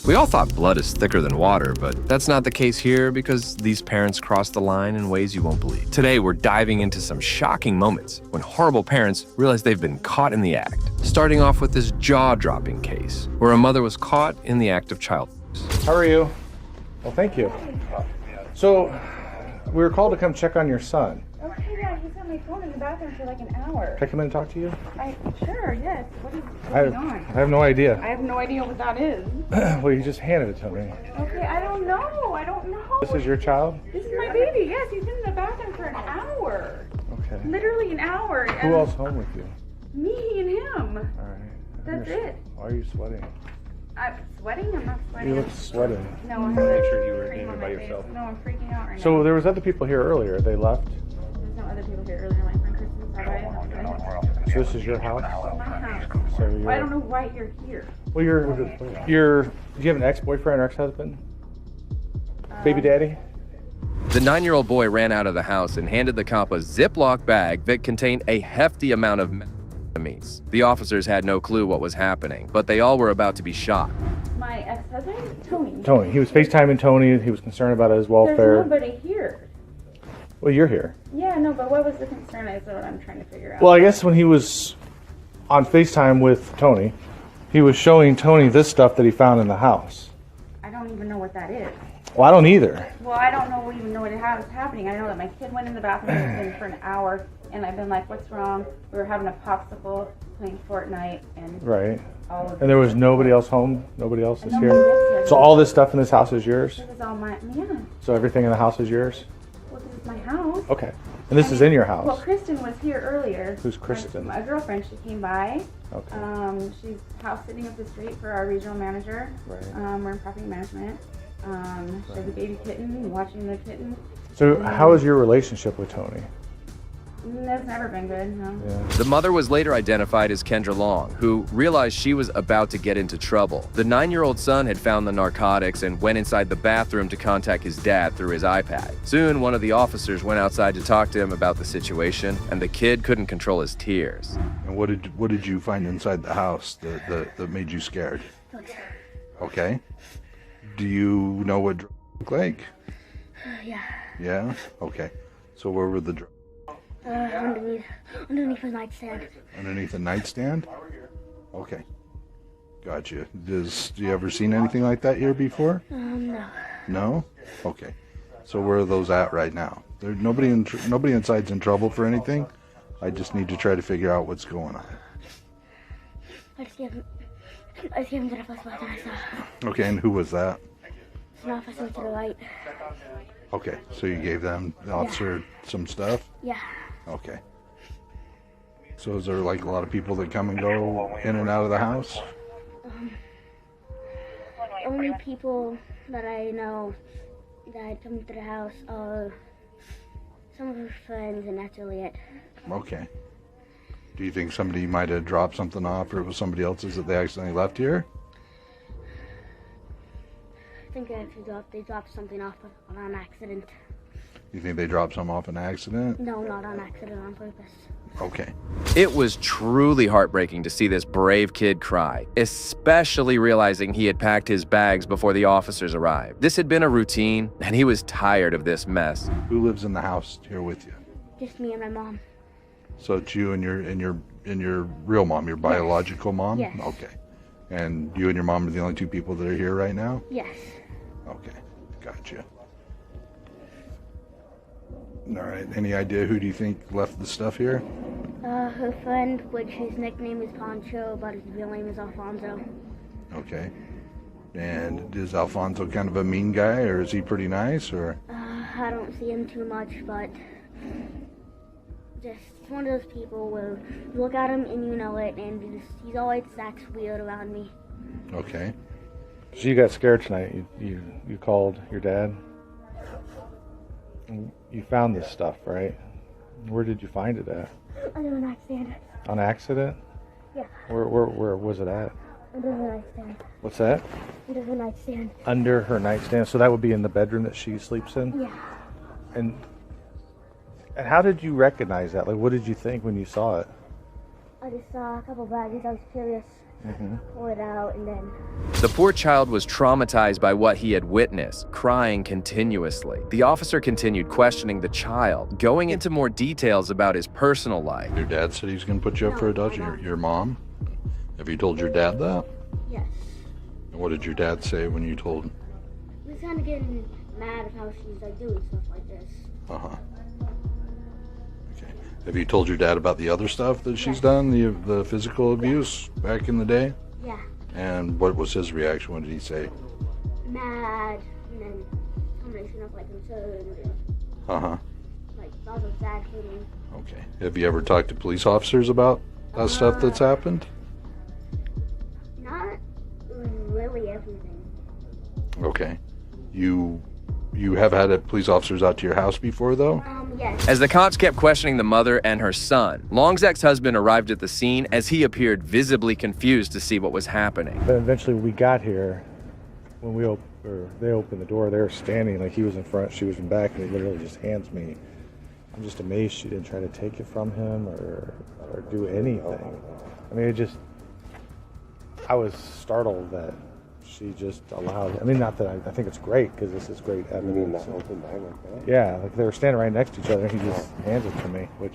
We all thought blood is thicker than water, but that's not the case here because these parents cross the line in ways you won't believe. Today, we're diving into some shocking moments when horrible parents realize they've been caught in the act. Starting off with this jaw-dropping case, where a mother was caught in the act of child abuse. How are you? Well, thank you. So, we were called to come check on your son. Okay, yeah, he's on my phone in the bathroom for like an hour. Can I come in and talk to you? Sure, yes. What is going on? I have no idea. I have no idea what that is. Well, you just handed it to me. Okay, I don't know. This is your child? This is my baby, yes. He's been in the bathroom for an hour. Okay. Literally an hour. Who else home with you? Me and him. All right. That's it. Why are you sweating? I'm sweating? I'm not sweating. You look sweating. No, I'm Make sure you were in here by yourself. No, I'm freaking out right now. So there was other people here earlier. They left. There's no other people here earlier. My friend Kristen's by. So this is your house? My house. So you're, I don't know why you're here. Well, do you have an ex-boyfriend or ex-husband? Baby daddy? The 9-year-old boy ran out of the house and handed the cop a Ziploc bag that contained a hefty amount of methamphetamines. The officers had no clue what was happening, but they all were about to be shot. My ex-husband? Tony. Tony. He was FaceTiming Tony. He was concerned about his welfare. There's nobody here. Well, you're here. Yeah, no, but what was the concern? Is what I'm trying to figure out. Well, I guess when he was on FaceTime with Tony, he was showing Tony this stuff that he found in the house. I don't even know what that is. Well, I don't either. Well, I don't even know what is happening. I know that my kid went in the bathroom and for an hour, and I've been like, what's wrong? We were having a popsicle, playing Fortnite, and Right. all of And there was nobody else home? Nobody else is Nobody here? lives here. So all this stuff in this house is yours? This is all my, yeah. So everything in the house is yours? Well, this is my house. Okay. And this is in your Well, house? Kristen was here earlier. Who's Kristen? My girlfriend. She came by. Okay. She's house sitting up the street for our regional manager. Right. We're in property management. She has a baby kitten, watching the kitten. So how is your relationship with Tony? That's never been good, no. Yeah. The mother was later identified as Kendra Long, who realized she was about to get into trouble. The 9-year-old son had found the narcotics and went inside the bathroom to contact his dad through his iPad. Soon, one of the officers went outside to talk to him about the situation, and the kid couldn't control his tears. And what did you find inside the house that made you scared? Okay. Do you know what drugs look like? Yeah. Yeah? Okay. So where were the drugs? Underneath the nightstand. Underneath the nightstand? Okay. Gotcha. Do you ever seen anything like that here before? No. No? Okay. So where are those at right now? There's nobody inside's in trouble for anything. I just need to try to figure out what's going on. I just gave him to the first person I saw. Okay, and who was that? It's an officer to the right. Okay, so you gave them, the officer, some stuff? Yeah. Okay. So is there like a lot of people that come and go in and out of the house? Only people that I know that come to the house are some of her friends, and that's really it. Okay. Do you think somebody might have dropped something off, or it was somebody else's that they accidentally left here? I think they dropped something off on an accident. You think they dropped some off an accident? No, not on accident, on purpose. Okay. It was truly heartbreaking to see this brave kid cry, especially realizing he had packed his bags before the officers arrived. This had been a routine, and he was tired of this mess. Who lives in the house here with you? Just me and my mom. So it's you and your real mom, your biological mom? Yes. Okay. And you and your mom are the only two people that are here right now? Yes. Okay. Gotcha. All right. Any idea who do you think left the stuff here? Her friend, which his nickname is Poncho, but his real name is Alfonso. Okay. And is Alfonso kind of a mean guy, or is he pretty nice, or? I don't see him too much, but just one of those people where you look at him and you know it, and he's always acts weird around me. Okay. So you got scared tonight. You called your dad. And you found this stuff, right? Where did you find it at? Under the nightstand. On accident? Yeah. Where was it at? Under the nightstand. What's that? Under the nightstand. Under her nightstand. So that would be in the bedroom that she sleeps in? Yeah. And how did you recognize that? Like, what did you think when you saw it? I just saw a couple bags. I was curious pull it out, and then The poor child was traumatized by what he had witnessed, crying continuously. The officer continued questioning the child, going into more details about his personal life. Your dad said he's going to put you up for adoption. Your mom? Have you told your dad that? yes. And what did your dad say when you told him? He was kind of getting mad at how she's like doing stuff like this. Uh-huh. Okay. Have you told your dad about the other stuff that she's done, the physical abuse back in the day? Yeah. And what was his reaction? What did he say? Mad, and then combination of like concerned and Uh-huh. like lots of sad feelings. Okay. Have you ever talked to police officers about that stuff that's happened? Not really everything. Okay. You have had police officers out to your house before, though? Yes. As the cops kept questioning the mother and her son, Long's ex-husband arrived at the scene as he appeared visibly confused to see what was happening. But eventually we got here. When they opened the door, they were standing like he was in front, she was in back, and he literally just hands me. I'm just amazed she didn't try to take it from him or do anything. I mean, I was startled that she just allowed. I mean, not that I think it's great because this is great evidence. Yeah, like they were standing right next to each other, and he just hands it to me, which,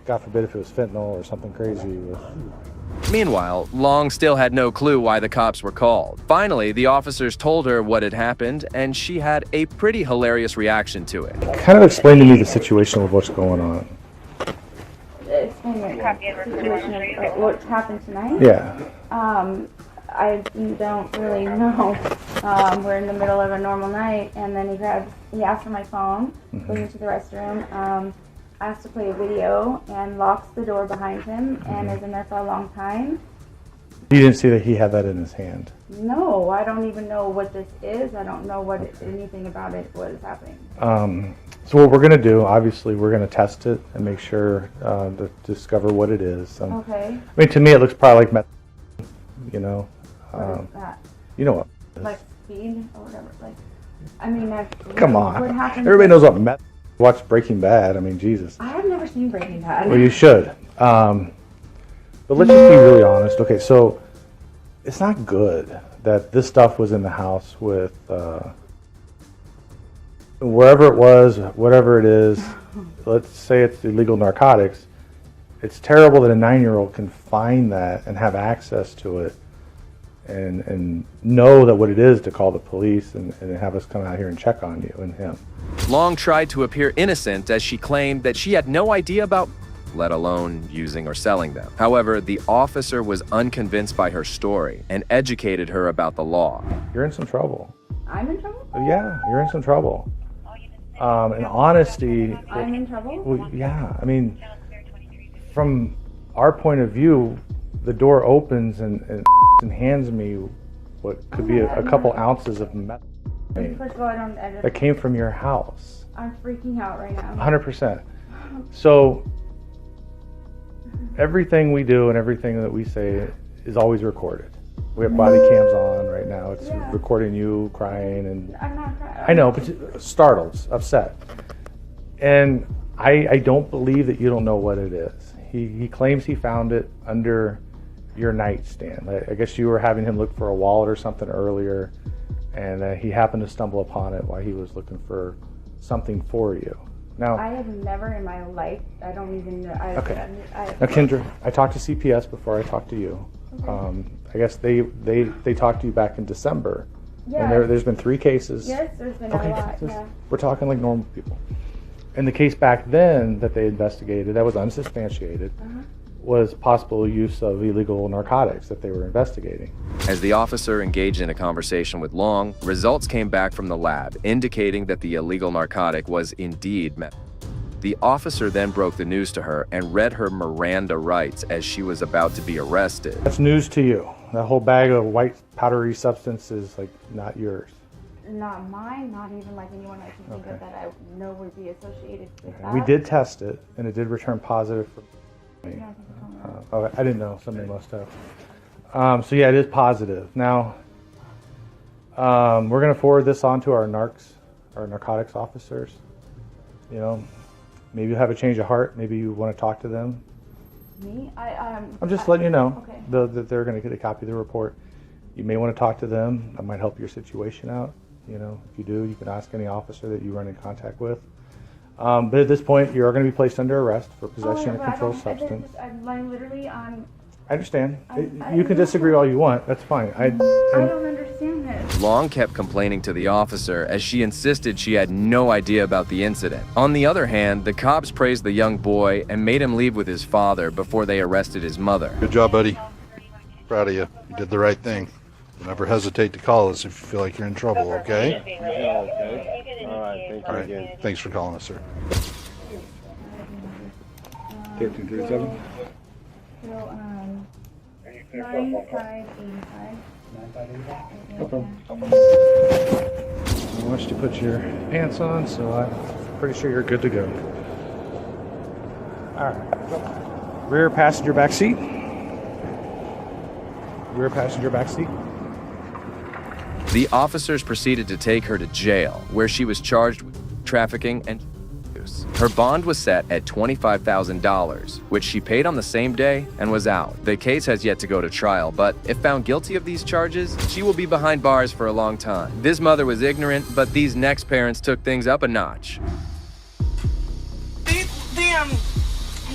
God forbid, if it was fentanyl or something crazy. Meanwhile, Long still had no clue why the cops were called. Finally, the officers told her what had happened, and she had a pretty hilarious reaction to it. Kind of explain to me the situation of what's going on. Explain the situation of what happened tonight. Yeah. I don't really know. We're in the middle of a normal night, and then he asked for my phone, goes into the restroom, asked to play a video, and locks the door behind him, and is in there for a long time. You didn't see that he had that in his hand? No, I don't even know what this is. I don't know anything about it, what is happening. So what we're going to do, obviously, we're going to test it and make sure to discover what it is. Okay. I mean, to me, it looks probably like meth, you know. What is that? You know what? Like speed or whatever. Like, I mean, Come what on. happened? Everybody knows what meth. Watch Breaking Bad. I mean, Jesus. I have never seen Breaking Bad. Well, you should. But let's just be really honest. Okay, so it's not good that this stuff was in the house with wherever it was, whatever it is. Let's say it's illegal narcotics. It's terrible that a 9-year-old can find that and have access to it and know that what it is to call the police and have us come out here and check on you and him. Long tried to appear innocent as she claimed that she had no idea about, let alone using or selling them. However, the officer was unconvinced by her story and educated her about the law. You're in some trouble. I'm in trouble? Yeah, you're in some trouble. In honesty, I'm in trouble? well, yeah, I mean, from our point of view, the door opens and hands me what could be a couple ounces of meth First of all, that came from your house. I'm freaking out right now. 100%. So everything we do and everything that we say is always recorded. We have body cams on right now. It's recording you crying and I'm not crying. I know, but startled, upset. And I don't believe that you don't know what it is. He claims he found it under your nightstand. I guess you were having him look for a wallet or something earlier, and he happened to stumble upon it while he was looking for something for you. Now, I have never in my life, I don't even know. okay. Now, Kendra, I talked to CPS before I talked to you. Okay. I guess they talked to you back in December. Yeah. And there's been 3 cases. Yes, there's been Okay, a lot, yeah. we're talking like normal people. And the case back then that they investigated, that was unsubstantiated, was possible use of illegal narcotics that they were investigating. As the officer engaged in a conversation with Long, results came back from the lab indicating that the illegal narcotic was indeed meth. The officer then broke the news to her and read her Miranda rights as she was about to be arrested. That's news to you. That whole bag of white powdery substance is like not yours. Not mine, not even like anyone I can think of that I know would be associated with that. We did test it, and it did return positive for me. Yeah, I didn't know. Somebody must have. So yeah, it is positive. Now, we're going to forward this on to our narcotics officers. You know, maybe you have a change of heart. Maybe you want to talk to them. Me? I'm just letting you know Okay. that they're going to get a copy of the report. You may want to talk to them. That might help your situation out. You know, if you do, you can ask any officer that you run in contact with. But at this point, you are going to be placed under arrest for possession of a controlled substance. I'm literally on. I understand. I You can disagree all you want. That's fine. I don't understand this. Long kept complaining to the officer as she insisted she had no idea about the incident. On the other hand, the cops praised the young boy and made him leave with his father before they arrested his mother. Good job, buddy. Proud of you. You did the right thing. Never hesitate to call us if you feel like you're in trouble, okay? Okay. All right. Thank you All right. again. Thanks for calling us, sir. 1337. So, 9585. No problem. I want you to put your pants on, so I'm pretty sure you're good to go. All right. Rear passenger back seat. Rear passenger back seat. The officers proceeded to take her to jail, where she was charged with trafficking and use. Her bond was set at $25,000, which she paid on the same day and was out. The case has yet to go to trial, but if found guilty of these charges, she will be behind bars for a long time. This mother was ignorant, but these next parents took things up a notch.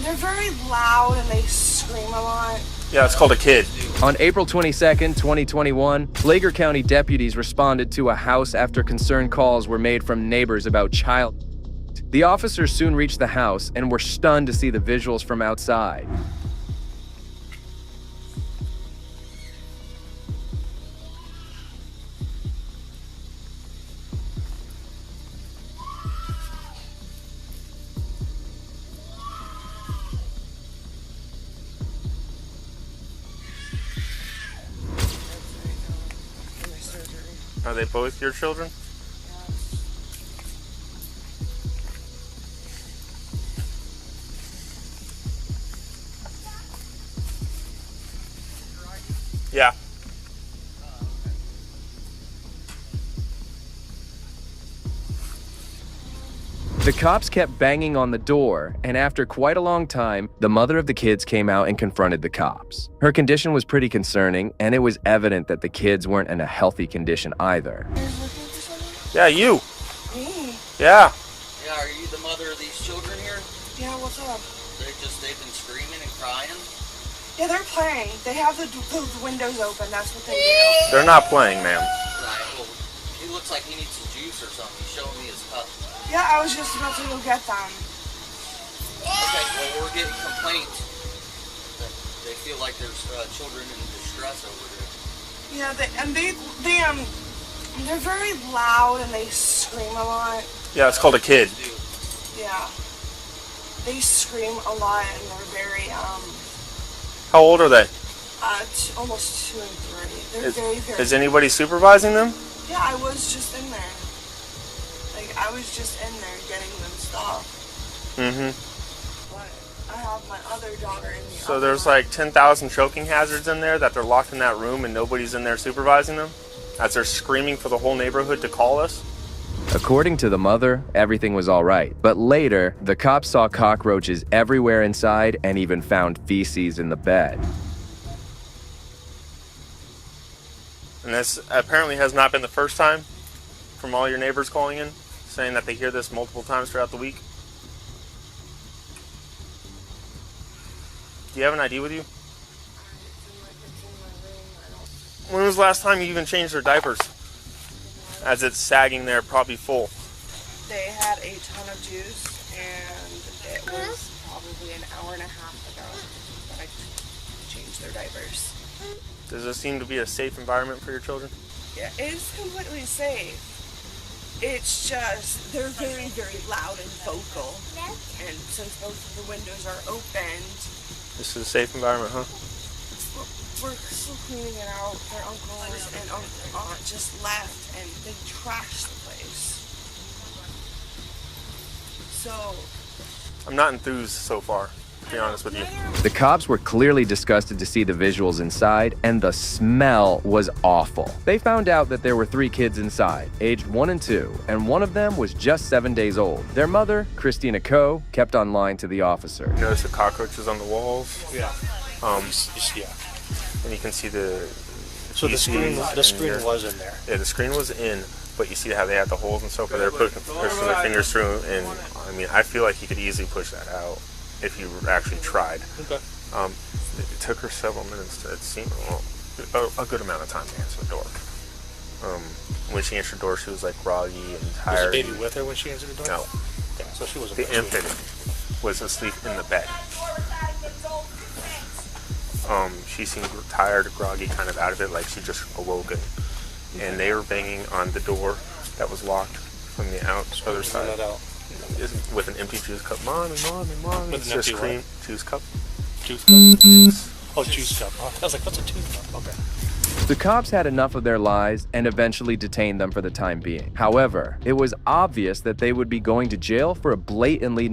They're very loud and they scream a lot. Yeah, it's called a kid. On April 22nd, 2021, Flagler County deputies responded to a house after concerned calls were made from neighbors about child. The officers soon reached the house and were stunned to see the visuals from outside. Are they both your children? Yeah. The cops kept banging on the door, and after quite a long time, the mother of the kids came out and confronted the cops. Her condition was pretty concerning, and it was evident that the kids weren't in a healthy condition either. Yeah, you. Me? Yeah. Yeah, are you the mother of these children here? Yeah, what's up? They've been screaming and crying. Yeah, they're playing. They have the windows open. That's what they do. They're not playing, ma'am. Right, well, he looks like he needs some juice or something. He's showing me his cup. Yeah, I was just about to go get them. Okay, well, we're getting complaints that they feel like there's children in distress over there. Yeah, they're very loud and they scream a lot. Yeah, it's called a kid. Yeah. They scream a lot and they're very, How old are they? almost 2 and 3. They're very Is anybody supervising them? Yeah, I was just in there. Like, I was just in there getting them stuff. Mm-hmm. But I have my other daughter in the So other there's room. like 10,000 choking hazards in there that they're locked in that room and nobody's in there supervising them? As they're screaming for the whole neighborhood to call us? According to the mother, everything was all right. But later, the cops saw cockroaches everywhere inside and even found feces in the bed. And this apparently has not been the first time from all your neighbors calling in, saying that they hear this multiple times throughout the week. Do you have an ID with you? When was the last time you even changed their diapers? As it's sagging there, probably full. They had a ton of juice, and it was probably an hour and a half ago that I changed their diapers. Does this seem to be a safe environment for your children? Yeah, it's completely safe. It's just, they're very, very loud and vocal. And since both of the windows are opened, This is a safe environment, huh? we're still cleaning it out. Their uncles and aunt just left and they trashed the place. So, I'm not enthused so far. be honest with you. The cops were clearly disgusted to see the visuals inside, and the smell was awful. They found out that there were 3 kids inside, aged 1 and 2, and one of them was just 7 days old. Their mother, Christina Coe, kept on lying to the officer. Notice the cockroaches on the walls? Yeah. Yeah. And you can see the... So the screen was in there. Yeah, the screen was in, but you see how they had the holes and stuff where they're pushing their fingers through, and I mean, I feel like you could easily push that out if you actually tried. Okay. It took her several minutes to, it seemed, a good amount of time to answer the door. When she answered the door, she was like groggy and tired. Was the baby with her when she answered the door? No. Okay, so she wasn't. The infant was asleep in the bed. She seemed tired, groggy, kind of out of it, like she just awoken. And they were banging on the door that was locked from the other side. With an empty juice cup. Mommy. With an empty what? Juice cup. Juice cup? Oh, juice cup. I was like, what's a tooth cup? Okay. The cops had enough of their lies and eventually detained them for the time being. However, it was obvious that they would be going to jail for a blatantly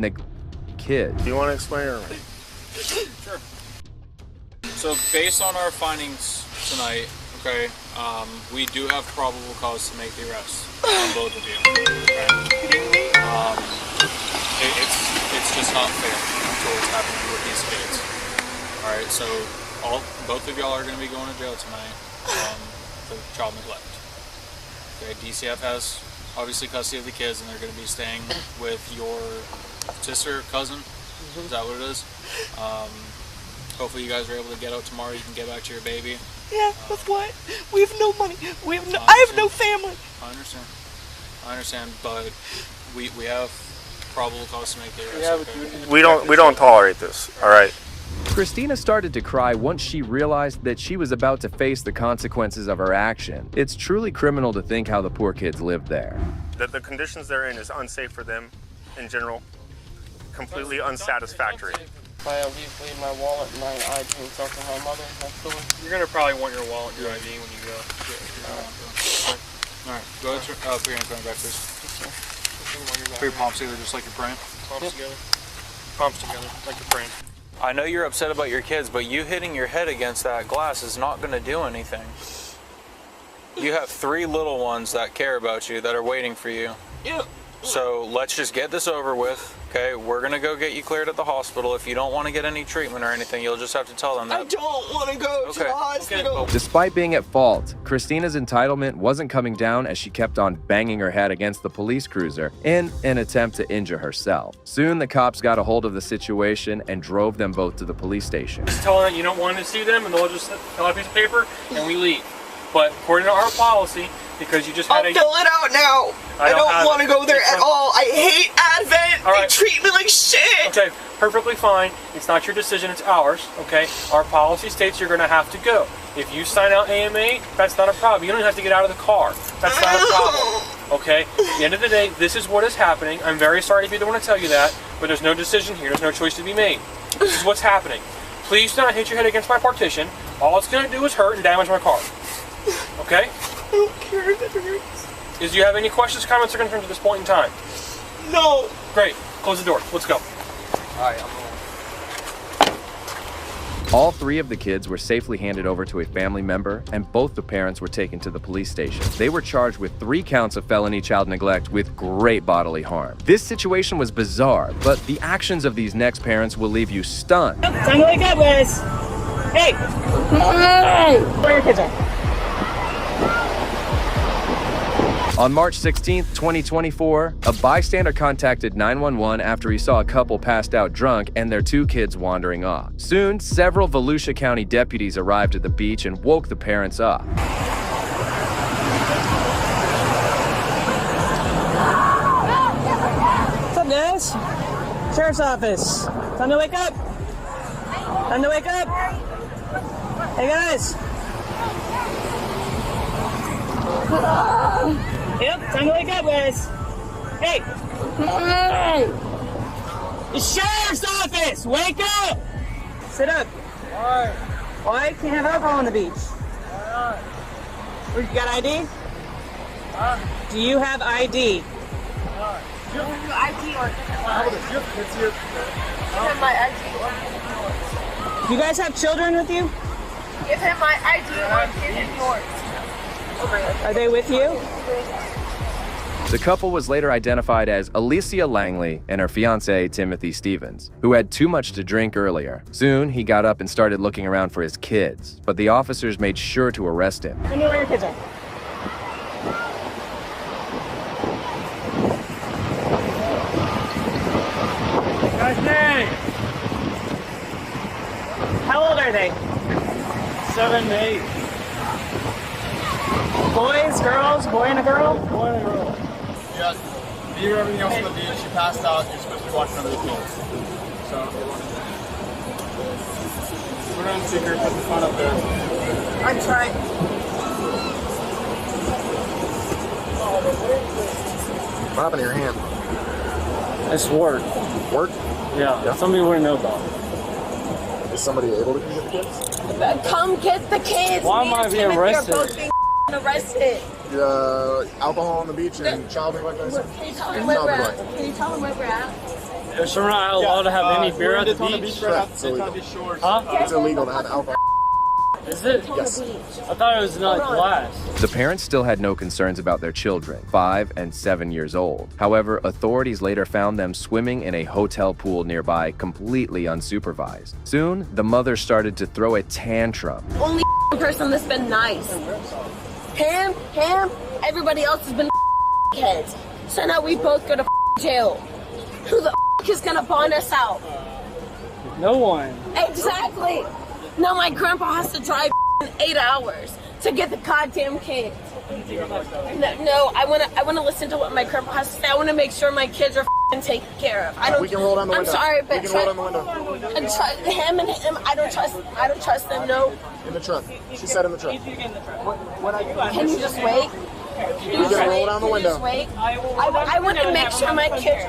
kid. Do you want to explain or? Sure. So based on our findings tonight, okay, we do have probable cause to make the arrest on both of you. Okay? It's just not fair to what's happening with these kids. All right, so both of y'all are going to be going to jail tonight for child neglect. Okay, DCF has obviously custody of the kids, and they're going to be staying with your sister, cousin. Is that what it is? Hopefully you guys are able to get out tomorrow. You can get back to your baby. Yeah, with what? We have no money. I have no family. I understand, but we have probable cause to make the arrest. Okay? We don't tolerate this. All right. Christina started to cry once she realized that she was about to face the consequences of her action. It's truly criminal to think how the poor kids lived there. That the conditions they're in is unsafe for them in general. Completely unsatisfactory. I leave my wallet and my ID and stuff to my mother next door. You're going to probably want your wallet and your ID when you go. Alright, go ahead, put your hands behind your back, please. Put your palms together just like you're praying. Palms together. Palms together, like you're praying. I know you're upset about your kids, but you hitting your head against that glass is not going to do anything. You have 3 little ones that care about you, that are waiting for you. Yeah. So let's just get this over with. Okay, we're gonna go get you cleared at the hospital. If you don't want to get any treatment or anything, you'll just have to tell them that. I don't want to go to the hospital. Despite being at fault, Christina's entitlement wasn't coming down as she kept on banging her head against the police cruiser in an attempt to injure herself. Soon, the cops got a hold of the situation and drove them both to the police station. Just tell them you don't want to see them, and they'll just fill out a piece of paper, and we leave. But according to our policy, because you just had I'll fill it out now. I don't want to go there at all. I hate Advent. They treat me like shit. Okay, perfectly fine. It's not your decision, it's ours, okay? Our policy states you're going to have to go. If you sign out AMA, that's not a problem. You don't even have to get out of the car. That's not a problem, okay? At the end of the day, this is what is happening. I'm very sorry to be the one to tell you that, but there's no decision here. There's no choice to be made. This is what's happening. Please do not hit your head against my partition. All it's going to do is hurt and damage my car. Okay? I don't care if it hurts. Do you have any questions, comments, or concerns at this point in time? No. Great. Close the door. Let's go. Alright, All 3 of the kids were safely handed over to a family member, and both the parents were taken to the police station. They were charged with 3 counts of felony child neglect with great bodily harm. This situation was bizarre, but the actions of these next parents will leave you stunned. Time to wake up, Liz. Hey. Where your kids are? On March 16, 2024, a bystander contacted 911 after he saw a couple passed out drunk and their 2 kids wandering off. Soon, several Volusia County deputies arrived at the beach and woke the parents up. What's up, guys? Sheriff's office. Time to wake up. Time to wake up. Hey, guys. Yep, time to wake up, guys. Hey! The sheriff's office! Wake up! Sit up. Why? Why? Can't have alcohol on the beach. Why not? You got ID? Huh? Do you have ID? Why? Give him your ID or give him mine. Give him my ID or give him yours. You guys have children with you? Give him my ID or give him yours. Are they with you? The couple was later identified as Alicia Langley and her fiancé, Timothy Stevens, who had too much to drink earlier. Soon, he got up and started looking around for his kids, but the officers made sure to arrest him. I know where your kids are. Guy's name. How old are they? 7 and 8. Boys, girls, boy and a girl? Boy and a girl. Yeah, if you do everything else on the beach, you passed out, you're supposed to be watching under the kids. So, put it on speaker, put the phone up there. I'm trying. What happened to your hand? It's work. Work? Yeah, somebody wouldn't know about. Is somebody able to get the kids? Come get the kids. Why am I being arrested? You're both being arrested. Alcohol on the beach and child neglect. Can you tell them where we're at? Can you tell them where we're at? It's not allowed to have any beer at the beach. It's illegal. Huh? It's illegal to have alcohol. Is it? Yes. I thought it was not glass. The parents still had no concerns about their children, 5 and 7 years old. However, authorities later found them swimming in a hotel pool nearby, completely unsupervised. Soon, the mother started to throw a tantrum. Only person that's been nice. Him, everybody else has been kids. So now we both go to jail. Who the is gonna bond us out? No one. Exactly. Now my grandpa has to drive 8 hours to get the goddamn kids. No, I wanna listen to what my grandpa has to say. I wanna make sure my kids are taken care of. We can roll down the window. I'm sorry, but we can roll down the window. And him and him, I don't trust them. No. In the truck. She said in the truck. Can you just wait? You can roll down the window. Just wait. I want to make sure my kids.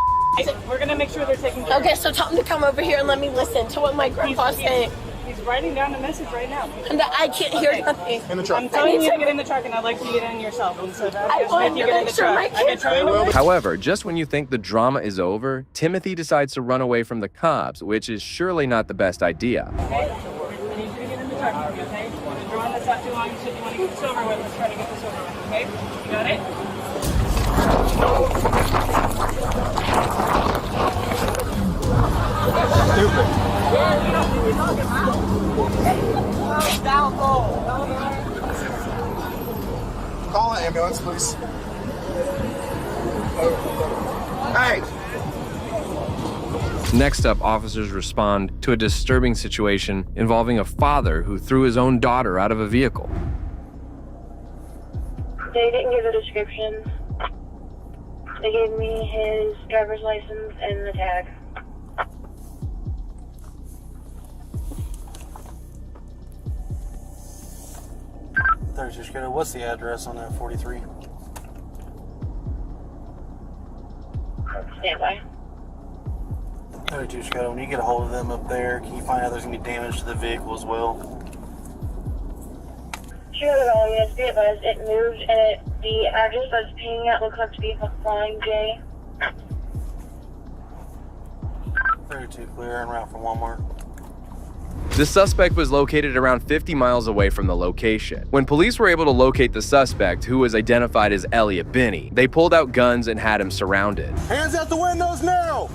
We're gonna make sure they're taken care of. Okay, so tell him to come over here and let me listen to what my grandpa's saying. He's writing down the message right now. And I can't hear nothing. In the truck. I'm telling you to get in the truck, and I'd like you to get in yourself. And so I want to make sure my kids are. However, just when you think the drama is over, Timothy decides to run away from the cops, which is surely not the best idea. Okay? I need you to get in the truck, okay? If you're on this not too long, you said you want to get this over with. Let's try to get this over with, okay? You got it? Stupid. Call an ambulance, please. Hey! Next up, officers respond to a disturbing situation involving a father who threw his own daughter out of a vehicle. They didn't give a description. They gave me his driver's license and the tag. What's the address on that 43? Stand by. 32 Chicago, when you get a hold of them up there, can you find out there's going to be damage to the vehicle as well? Sure, all yes, be advised, it moved and the address I was pinging at looks like to be Flying J. 32 clear, en route for Walmart. The suspect was located around 50 miles away from the location. When police were able to locate the suspect, who was identified as Elliot Binney, they pulled out guns and had him surrounded. Hands out the windows now!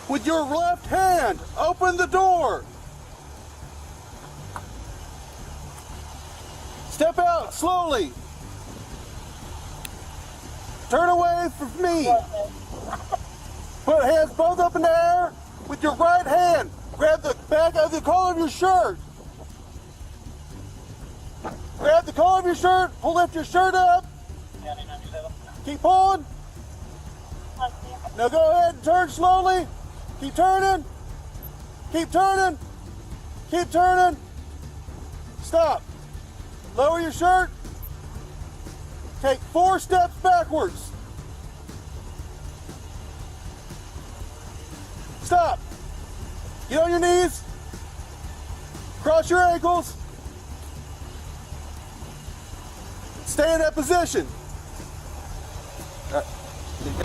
With your left hand, open the door! Step out slowly! Turn away from me! Put hands both up in the air with your right hand. Grab the back of the collar of your shirt. Grab the collar of your shirt. Lift your shirt up. Keep pulling. Now go ahead and turn slowly. Keep turning. Keep turning. Keep turning. Stop. Lower your shirt. Take 4 steps backwards. Stop. Get on your knees. Cross your ankles. Stay in that position.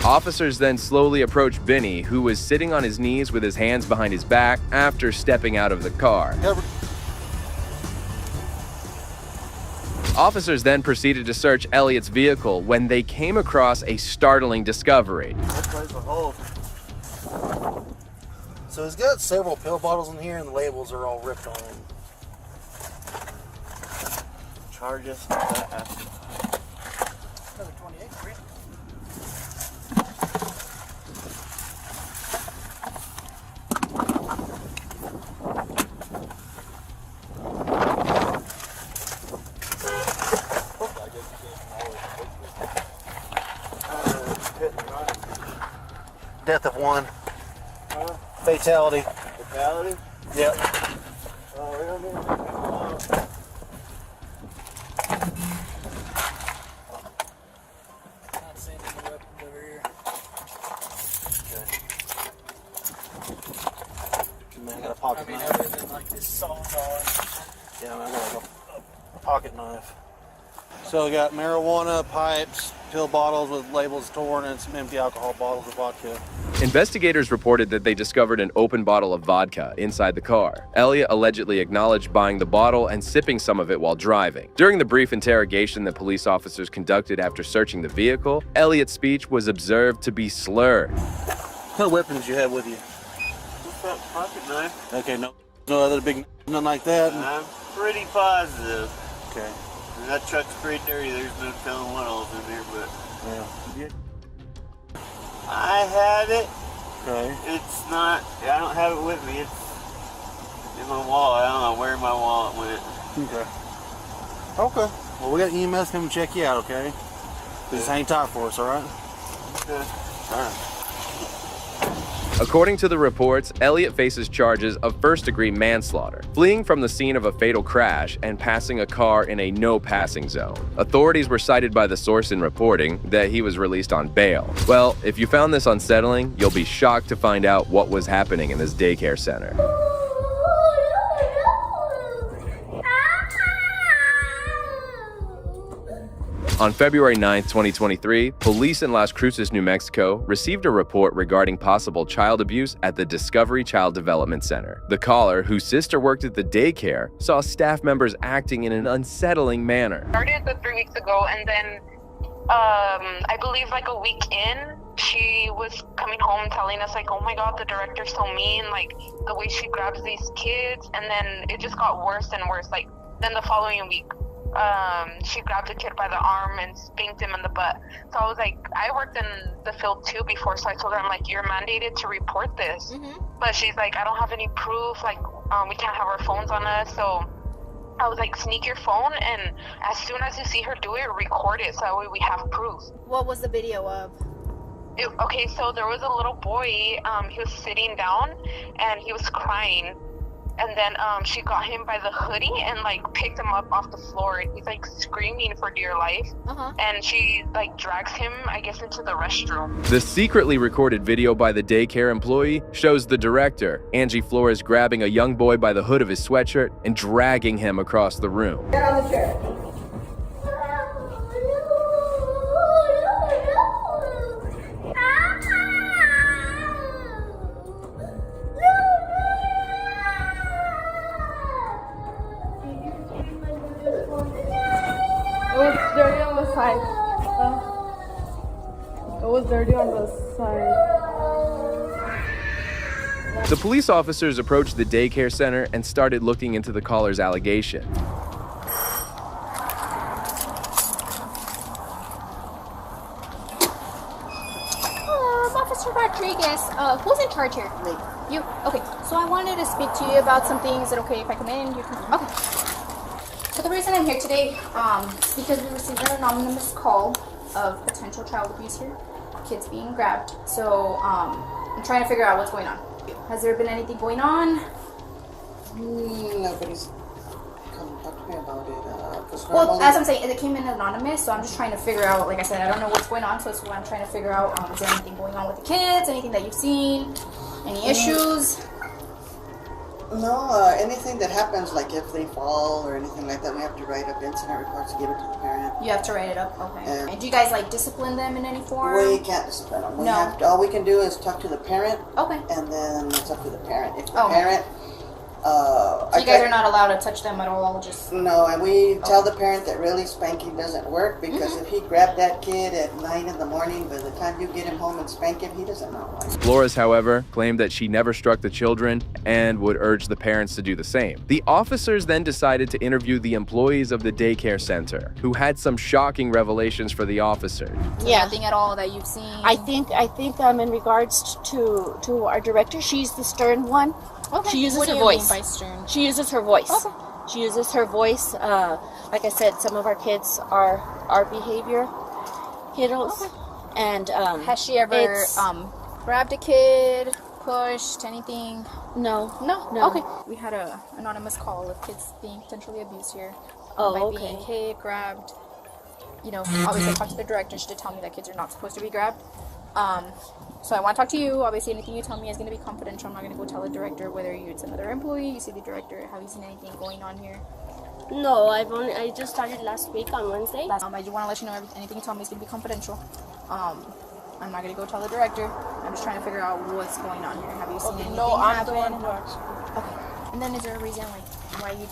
Officers then slowly approached Vinny, who was sitting on his knees with his hands behind his back after stepping out of the car. Officers then proceeded to search Elliot's vehicle when they came across a startling discovery. So he's got several pill bottles in here and the labels are all ripped on him. Charges. Another 28, great. Death of one. Fatality. Fatality? Yep. Man, I got a pocket knife. Other than like this saw. Yeah, man, I got like a pocket knife. So we got marijuana, pipes, pill bottles with labels torn, and some empty alcohol bottles of vodka. Investigators reported that they discovered an open bottle of vodka inside the car. Elliot allegedly acknowledged buying the bottle and sipping some of it while driving. During the brief interrogation that police officers conducted after searching the vehicle, Elliot's speech was observed to be slurred. What kind of weapons did you have with you? Just that pocket knife. Okay, no other big nothing like that? I'm pretty positive. Okay. And that truck's pretty dirty. There's no telling what all's in there, but... Yeah. I had it. Okay. It's not... I don't have it with me. It's in my wallet. I don't know where my wallet went. Okay. Okay. Well, we got EMS come check you out, okay? Just hang tight for us, alright? Okay. Alright. According to the reports, Elliot faces charges of first-degree manslaughter, fleeing from the scene of a fatal crash, and passing a car in a no-passing zone. Authorities were cited by the source in reporting that he was released on bail. Well, if you found this unsettling, you'll be shocked to find out what was happening in this daycare center. On February 9, 2023, police in Las Cruces, New Mexico, received a report regarding possible child abuse at the Discovery Child Development Center. The caller, whose sister worked at the daycare, saw staff members acting in an unsettling manner. Started 3 weeks ago, and then I believe like a week in, she was coming home telling us like, oh my god, the director's so mean, like the way she grabs these kids, and then it just got worse and worse. Like then the following week, she grabbed a kid by the arm and spanked him in the butt. So I was like, I worked in the field too before, so I told her, I'm like, you're mandated to report this. But she's like, I don't have any proof, like we can't have our phones on us. So I was like, sneak your phone, and as soon as you see her do it, record it so that way we have proof. What was the video of? Okay, so there was a little boy, he was sitting down and he was crying. And then she got him by the hoodie and like picked him up off the floor, and he's like screaming for dear life. And she like drags him, I guess, into the restroom. The secretly recorded video by the daycare employee shows the director, Angie Flores, grabbing a young boy by the hood of his sweatshirt and dragging him across the room. Get on the chair. It was dirty on the side. It was dirty on the side. The police officers approached the daycare center and started looking into the caller's allegation. Officer Rodriguez, who's in charge here? Me. You? Okay, so I wanted to speak to you about something. Is it okay if I come in? You can. Okay. So the reason I'm here today, is because we received an anonymous call of potential child abuse here, kids being grabbed. So I'm trying to figure out what's going on. Has there been anything going on? Nobody's come and talked to me about it. Well, as I'm saying, it came in anonymous, so I'm just trying to figure out, like I said, I don't know what's going on, so that's why I'm trying to figure out, is there anything going on with the kids, anything that you've seen, any issues? No, anything that happens, like if they fall or anything like that, we have to write up incident reports to give it to the parent. You have to write it up? Okay. And do you guys like discipline them in any form? we can't discipline them. We No. have to, all we can do is talk to the parent. Okay. And then it's up to the parent. If the Okay. parent... So you guys are not allowed to touch them at all, just... No, and we tell the parent that really spanking doesn't work because if he grabbed that kid at 9 in the morning, by the time you get him home and spank him, he doesn't know why. Flores, however, claimed that she never struck the children and would urge the parents to do the same. The officers then decided to interview the employees of the daycare center, who had some shocking revelations for the officers. Yeah. Nothing at all that you've seen? I think in regards to our director, she's the stern one. Okay. She uses What her do you voice. mean by stern? She uses her voice. Okay. She uses her voice. Like I said, some of our kids are behavior kiddos. Okay. And has she ever grabbed a kid, pushed, anything? No. No? No. Okay. We had a anonymous call of kids being potentially abused here. Oh, by okay. being hit, grabbed. You know, obviously I talked to the director. She did tell me that kids are not supposed to be grabbed. So I want to talk to you. Obviously, anything you tell me is going to be confidential. I'm not going to go tell the director whether it's another employee, you see the director. Have you seen anything going on here? No, I just started last week on Wednesday. I just want to let you know anything you tell me is going to be confidential. I'm not going to go tell the director. I'm just trying to figure out what's going on here. Have you seen anything happen? Okay. And then is there a reason why you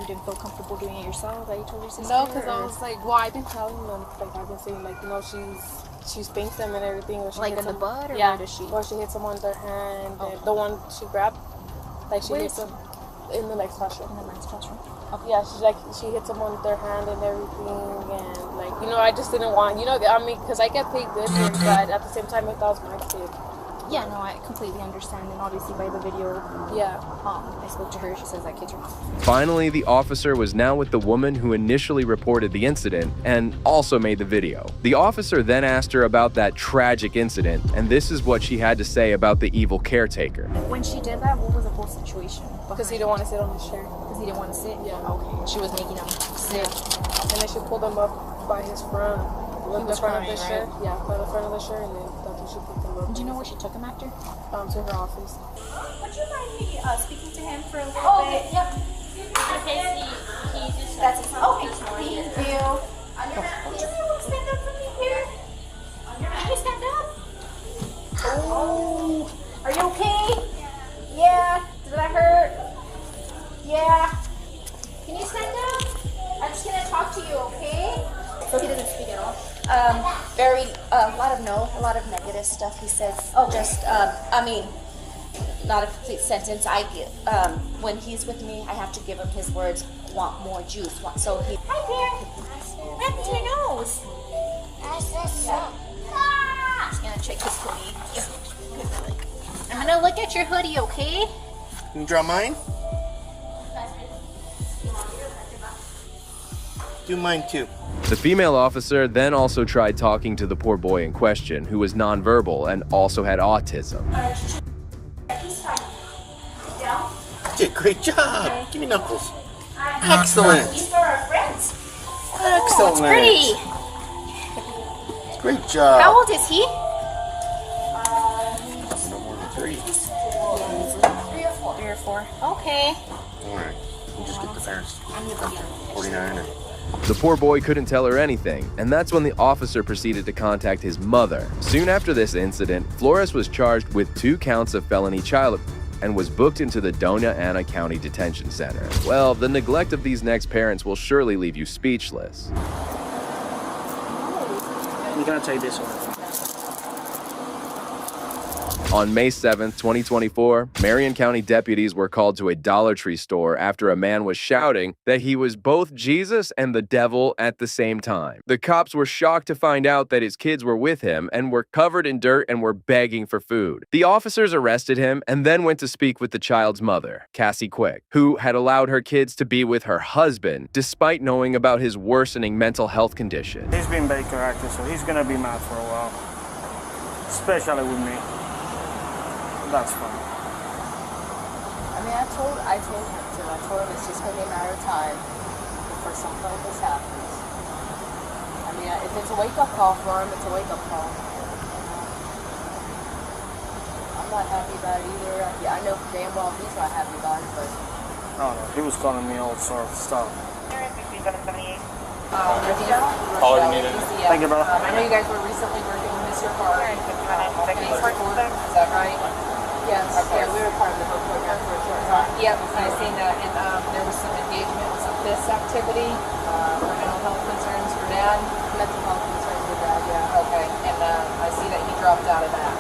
didn't feel comfortable doing it yourself? That you told your sister? No, because I was like, well, I've been telling them, like I've been saying, like, you know, she spanks them and everything. Or she like hits in the them, butt, or yeah, where does she? Or she hits them on their hand. And the one she grabbed, like she hits them in the next classroom. In the next classroom. Okay. Yeah, she hits them on their hand and everything, and like, you know, I just didn't want, you know, I mean, because I get paid good here, but at the same time, if that was my kid. Yeah, no, I completely understand, and obviously by the video, I spoke to her. She says that kids are not. Finally, the officer was now with the woman who initially reported the incident and also made the video. The officer then asked her about that tragic incident, and this is what she had to say about the evil caretaker. When she did that, what was the whole situation? Because he didn't want to sit on his chair. Because he didn't want to sit? Yeah. Okay. She was making him sit. And then she pulled him up by his front. He was front crying, of the shirt. right? Yeah, by the front of the shirt, and then that's when she picked him up. Do you know where she took him after? To her office. Would you mind me speaking to him for a little bit? Yep. That's his okay. Thank you. Would you be able to stand up for me here? Can you stand up? Oh, are you okay? Yeah. Did that hurt? Yeah. Can you stand up? I'm just gonna talk to you, okay? So he doesn't speak at all. A lot of negative stuff he says. Just, not a complete sentence. When he's with me, I have to give him his words. Want more juice? So he. Hi, Pierre. What happened to your nose? Just gonna check his hoodie. I'm gonna look at your hoodie, okay? Can you draw mine? Do mine too. The female officer then also tried talking to the poor boy in question, who was nonverbal and also had autism. You did a great job. Give me knuckles. Excellent. These are our friends. Excellent. It's pretty. Great job. How old is he? No more than 3. 3 or 4. 3 or 4. Okay. All right. We'll just get the parents. 49 or... The poor boy couldn't tell her anything, and that's when the officer proceeded to contact his mother. Soon after this incident, Flores was charged with 2 counts of felony child abuse and was booked into the Dona Ana County Detention Center. Well, the neglect of these next parents will surely leave you speechless. You gotta take this one. On May 7th, 2024, Marion County deputies were called to a Dollar Tree store after a man was shouting that he was both Jesus and the devil at the same time. The cops were shocked to find out that his kids were with him and were covered in dirt and were begging for food. The officers arrested him and then went to speak with the child's mother, Cassie Quick, who had allowed her kids to be with her husband despite knowing about his worsening mental health condition. He's been Baker active, so he's gonna be mad for a while. Especially with me. That's fine. I mean, I told him it's just going to be a matter of time before something like this happens. I mean, if it's a wake-up call for him, it's a wake-up call. I'm not happy about it either. I know damn well he's not happy about it, but... I don't know. He was calling me all sorts of stuff. All you needed. Thank you, brother. I know you guys were recently working with Mr. Carr. Is that right? Yes. Okay. We were part of the book program for a short time. Yep, I've seen that. And there was some engagement with some FIS activity for mental health concerns for Dad. Mental health concerns with Dad, yeah. Okay. And I see that he dropped out of that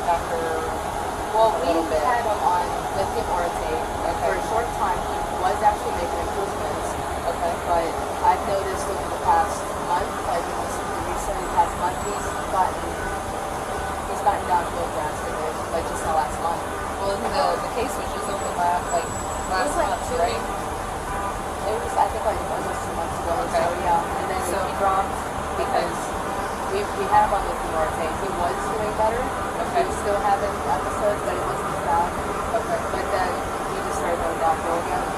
after a little bit. Had him on lithium orotate. For a short time, he was actually making improvements. Okay. But I've noticed over the past month, like in the recent past month, he's gotten down real drastically, like just the last month. Well, the case was just over last month, right? It was, I think, like almost 2 months ago. Okay. So yeah, and then he dropped because we had him on lithium orotate. He was doing better. Okay. He was still having episodes, but it wasn't as bad. Okay. But then he just started going downhill again.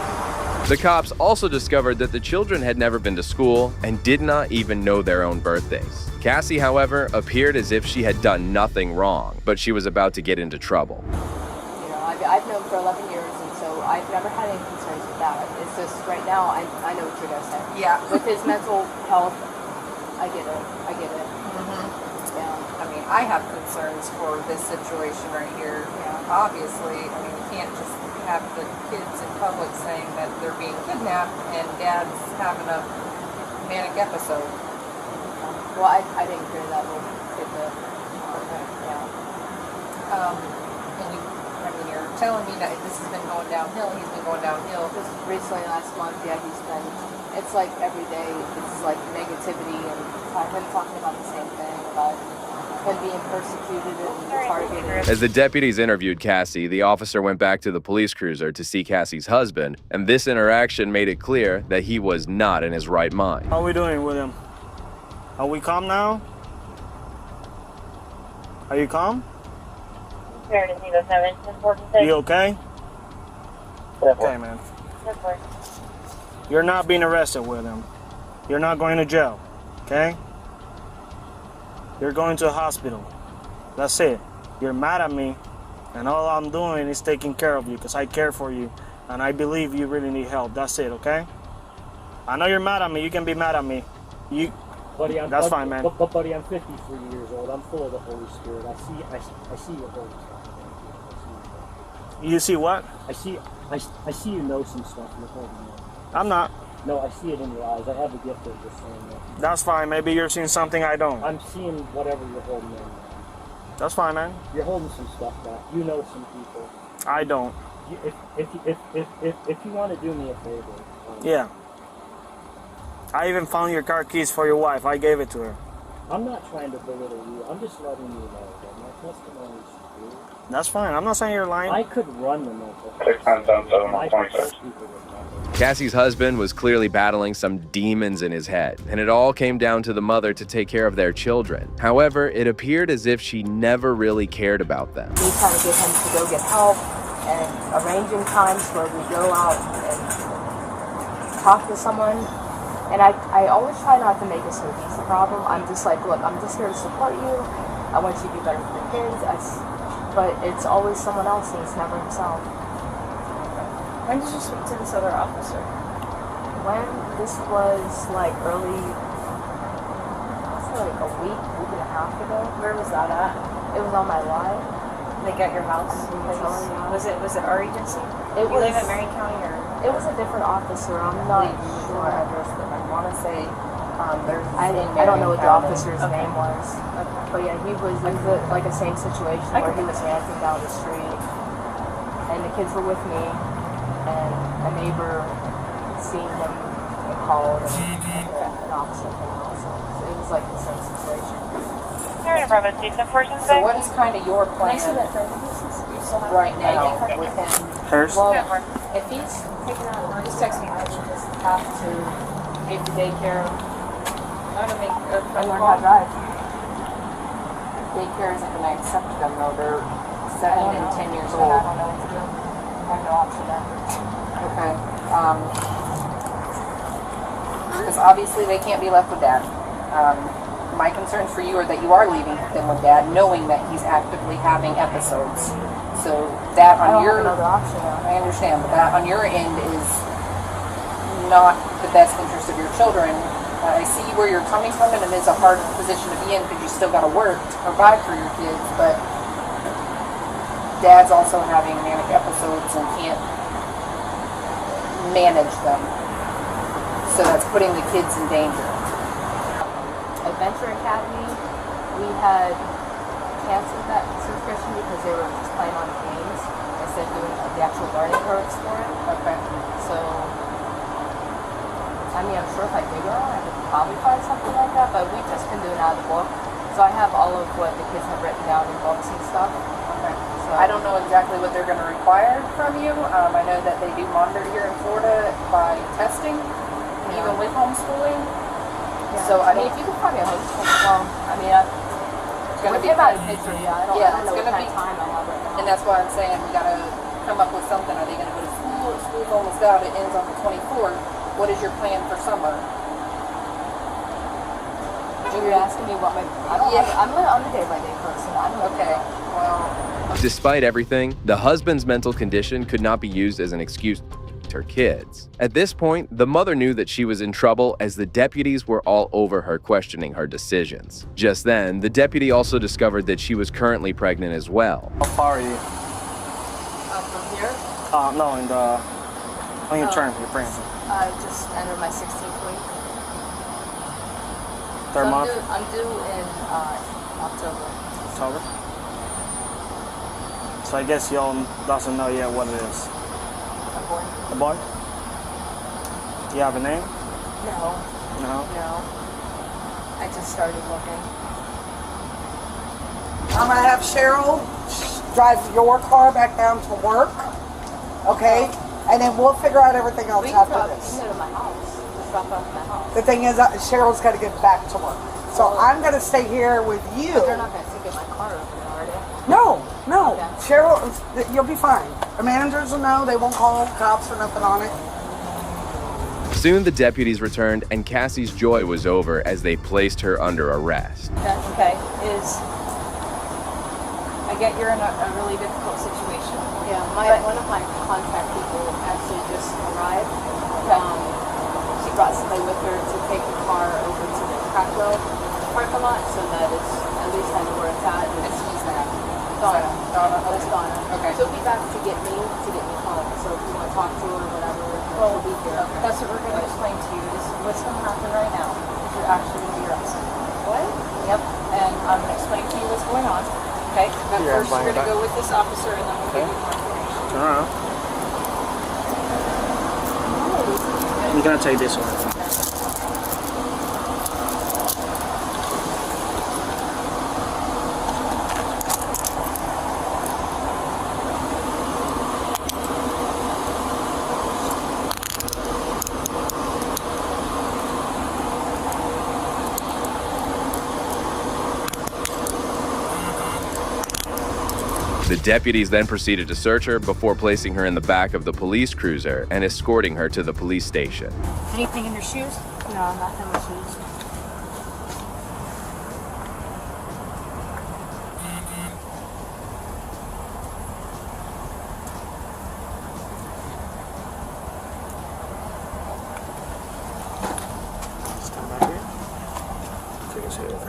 The cops also discovered that the children had never been to school and did not even know their own birthdays. Cassie, however, appeared as if she had done nothing wrong, but she was about to get into trouble. You know, I've known for 11 years, and so I've never had any concerns with that. It's just right now, I know what you're going to say. Yeah. With his mental health, I get it. I mean, I have concerns for this situation right here. Obviously, I mean, you can't just have the kids in public saying that they're being kidnapped and Dad's having a manic episode. Well, I didn't hear that little tidbit. Okay, yeah. And you're telling me that this has been going downhill. He's been going downhill. Just recently, last month, yeah, he's been. It's like every day. It's like negativity and him talking about the same thing about him being persecuted and targeted. As the deputies interviewed Cassie, the officer went back to the police cruiser to see Cassie's husband, and this interaction made it clear that he was not in his right mind. How are we doing with him? Are we calm now? Are you calm? You okay? Okay, man. You're not being arrested with him. You're not going to jail, okay? You're going to a hospital. That's it. You're mad at me, and all I'm doing is taking care of you because I care for you, and I believe you really need help. That's it, okay? I know you're mad at me. You can be mad at me. Buddy, That's fine, man. But buddy, I'm 53 years old. I'm full of the Holy Spirit. I see your Holy Spirit. You see what? I see you know some stuff you're holding in. I'm not. No, I see it in your eyes. I have the gift of discernment. That's fine. Maybe you're seeing something I don't. I'm seeing whatever you're holding in. That's fine, man. You're holding some stuff back. You know some people. I don't. If you want to do me a favor. Yeah. I even found your car keys for your wife. I gave it to her. I'm not trying to belittle you. I'm just letting you know that my testimony is true. That's fine. I'm not saying you're lying. I could run the mental health. Cassie's husband was clearly battling some demons in his head, and it all came down to the mother to take care of their children. However, it appeared as if she never really cared about them. We try to get him to go get help and arranging times where we go out and talk to someone. And I always try not to make it so he's the problem. I'm just like, look, I'm just here to support you. I want you to be better for the kids. But it's always someone else, and it's never himself. When did you speak to this other officer? When this was like early, like a week and a half ago. Where was that at? It was on my lot. Like at your house? Was it our agency? It you was, live in Marion County or? It was a different officer. I'm not sure. Address, but I want to say there's. I don't know what the officer's name was. Okay. But yeah, he was like a same situation where he was ranting down the street, and the kids were with me, and a neighbor seen him and called, and an officer came also. So it was like the same situation. So what is kind of your plan right now with him? Hers? Well, if he's taking out, just text me. I will just have to give the daycare. How to make I learn how to drive. Daycare isn't going to accept them though. They're 7 and 10 years old. I don't know what to do. I have no option then. Okay. Because obviously they can't be left with Dad. My concerns for you are that you are leaving them with Dad, knowing that he's actively having episodes. So that I on don't your have another option now. I understand, but that on your end is not the best interest of your children. I see where you're coming from, and it is a hard position to be in because you still got to work to provide for your kids, but Dad's also having manic episodes and can't manage them. So that's putting the kids in danger. Adventure Academy, we had canceled that subscription because they were just playing on games instead of doing the actual learning curves for it. Okay. So, I mean, I'm sure if I dig around, I could probably find something like that, but we've just been doing it out of the book. So I have all of what the kids have written down in books and stuff. Okay. So I don't know exactly what they're going to require from you. I know that they do monitor here in Florida by testing, even with homeschooling. Yeah. So I mean, don't. if you could find me a homeschool, well, I mean, It's going to be about a picture, yeah. I don't it's know going what to kind be of time I have right now. And that's why I'm saying we got to come up with something. Are they going to go to school? School's almost out. It ends on the 24th. What is your plan for summer? You're asking me what my... I don't I'm a day-by-day person. I don't know. Okay. Well... Despite everything, the husband's mental condition could not be used as an excuse to protect her kids. At this point, the mother knew that she was in trouble as the deputies were all over her questioning her decisions. Just then, the deputy also discovered that she was currently pregnant as well. How far are you? From here? No, in the... On your term, your pregnancy. I just entered my 16th week. Third So month? I'm due in October. October? So I guess y'all doesn't know yet what it is. A boy? A boy? Do you have a name? No. No? No. I just started looking. I'm gonna have Cheryl drive your car back down to work, okay? And then we'll figure out everything else after this. You can go to my house. Just drop off at my house. The thing is, Cheryl's got to get back to work. So I'm going to stay here with you. But they're not going to take my car over there, are they? No. Cheryl, you'll be fine. The managers will know. They won't call cops or nothing on it. Soon the deputies returned and Cassie's joy was over as they placed her under arrest. Okay, I get you're in a really difficult situation. Yeah, one of my contact people actually just arrived. She brought somebody with her to take the car over to the Crackwell parking lot so that it's, at least I know where it's at. And who's that? Donna. That's Donna. Okay. She'll be back to get me home. So if you want to talk to her or whatever, she'll be here. Okay. That's what we're going to explain to you. Is what's going to happen right now is you're actually going to be arrested. What? Yep. And I'm going to explain to you what's going on. Okay? But first you're going to go with this officer and then we'll give you more information. Turn around. You're gonna take this one. The deputies then proceeded to search her before placing her in the back of the police cruiser and escorting her to the police station. Anything in your shoes? No, nothing in my shoes. Stand back here. Take us here.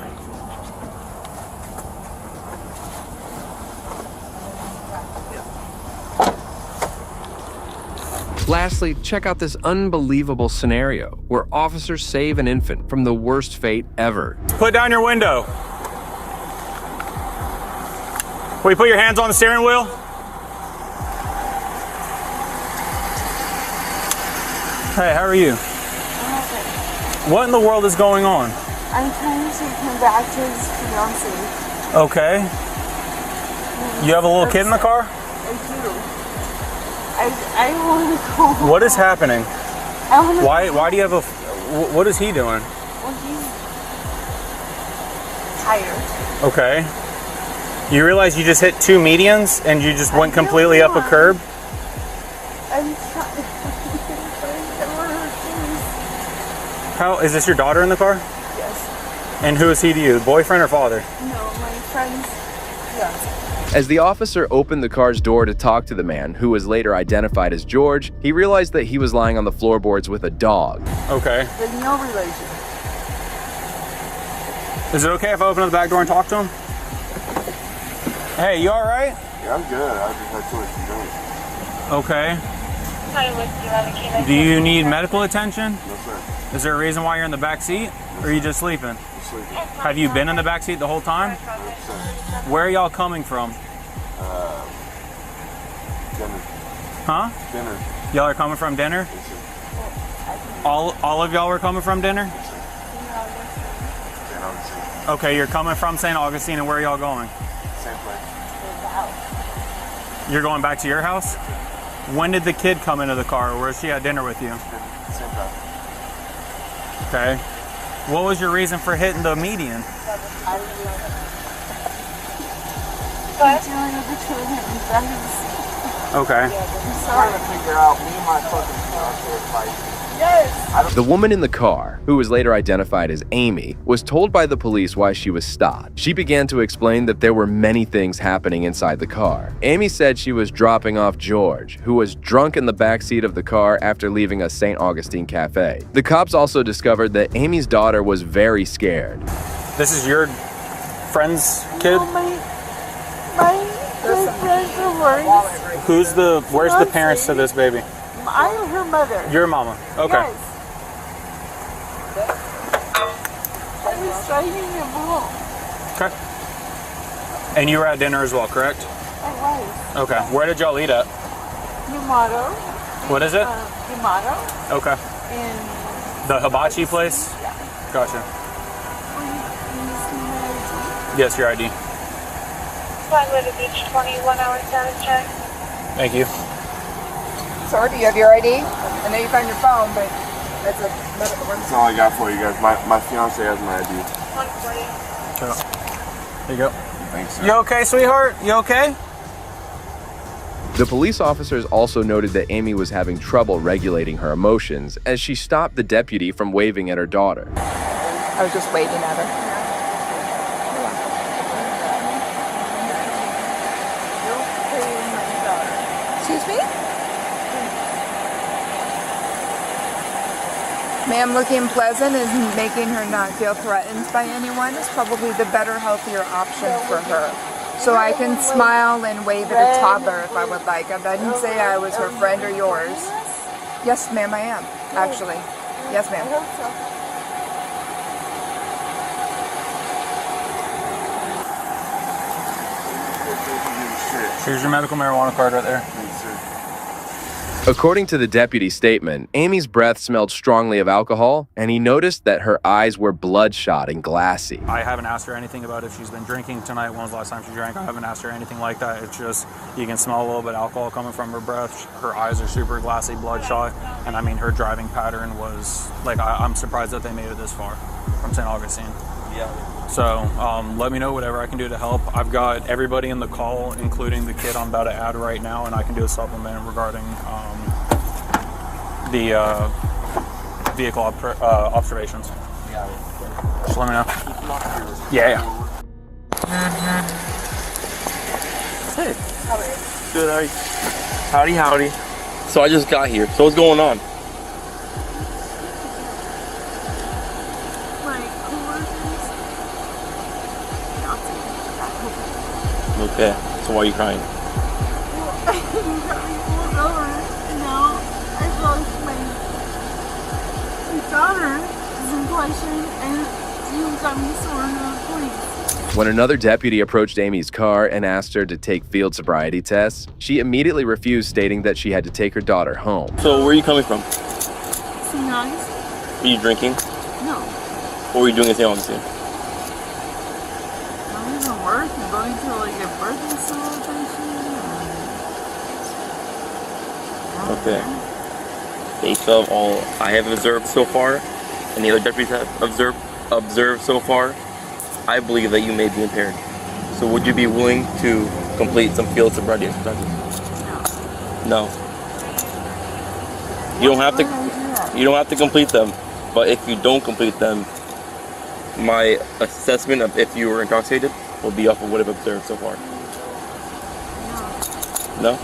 Lastly, check out this unbelievable scenario where officers save an infant from the worst fate ever. Put down your window. Will you put your hands on the steering wheel? Hey, how are you? What in the world is going on? I'm trying to take him back to his fiancée. Okay. You have a little kid in the car? I do. I want to go home. What is happening? I want to. Why do you have a? What is he doing? Well, he's tired. Okay. You realize you just hit two medians and you just went completely up a curb? I'm trying. How is this your daughter in the car? Yes. And who is he to you? Boyfriend or father? No, my friend's fiance. As the officer opened the car's door to talk to the man, who was later identified as George, he realized that he was lying on the floorboards with a dog. Okay. There's no relation. Is it okay if I open the back door and talk to him? Hey, you all right? Yeah, I'm good. I just had too much to drink. Okay. Do you need medical attention? No, sir. Is there a reason why you're in the back seat? Or are you just sleeping? I'm sleeping. Have you been in the back seat the whole time? Where are y'all coming from? Dinner. Huh? Dinner. Y'all are coming from dinner? Yes, sir. All of y'all were coming from dinner? Yes, sir. St. Augustine. Okay, you're coming from St. Augustine, and where are y'all going? Same place. You're going back to your house? When did the kid come into the car, or was she at dinner with you? Same time. Okay. What was your reason for hitting the median? Okay. I'm trying to figure out me and my fucking fiance fight. Yes. The woman in the car, who was later identified as Amy, was told by the police why she was stopped. She began to explain that there were many things happening inside the car. Amy said she was dropping off George, who was drunk in the backseat of the car after leaving a St. Augustine cafe. The cops also discovered that Amy's daughter was very scared. This is your friend's kid? My friends are worried. Where's the parents to this baby? I am her mother. Your mama. Okay. Yes. I was driving him home. Okay. And you were at dinner as well, correct? I was. Okay. Where did y'all eat at? Yamato. What is it? Yamato. Okay. And The hibachi place? Yeah. Gotcha. Yes, your ID. Flatwood Beach, 21-hour status check. Thank you. Sir, do you have your ID? I know you found your phone, but that's a medical That's all I got for you guys. My fiance has my ID. 140. There you go. Thanks, sir. You okay, sweetheart? You okay? The police officers also noted that Amy was having trouble regulating her emotions as she stopped the deputy from waving at her daughter. I was just waving at her. Excuse me? Ma'am, looking pleasant and making her not feel threatened by anyone is probably the better, healthier option for her. So I can smile and wave at a toddler if I would like. I didn't say I was her friend or yours. Yes, ma'am, I am, actually. Yes, ma'am. Here's your medical marijuana card right there. Thanks, sir. According to the deputy's statement, Amy's breath smelled strongly of alcohol, and he noticed that her eyes were bloodshot and glassy. I haven't asked her anything about if she's been drinking tonight. When was the last time she drank? I haven't asked her anything like that. It's just, you can smell a little bit of alcohol coming from her breath. Her eyes are super glassy, bloodshot. And I mean, her driving pattern was, like, I'm surprised that they made it this far from St. Augustine. Yeah. So let me know whatever I can do to help. I've got everybody in the call, including the kid I'm about to add right now, and I can do a supplement regarding the vehicle observations. Yeah. Just let me know. Yeah. Hey. Good, how are you? Howdy, howdy. So I just got here. So what's going on? Okay, so why are you crying? Well, I got me pulled over, and now I feel like my daughter is in question, and you got me sworn to the police. When another deputy approached Amy's car and asked her to take field sobriety tests, she immediately refused, stating that she had to take her daughter home. So where are you coming from? St. Augustine? Are you drinking? No. What were you doing in St. Augustine? I'm going to work and going to like a birthday celebration. Okay. Based on all I have observed so far, and the other deputies have observed so far, I believe that you may be impaired. So would you be willing to complete some field sobriety exercises? No. You don't have to. You don't have to complete them, but if you don't complete them, my assessment of if you were intoxicated will be off of what I've observed so far. No?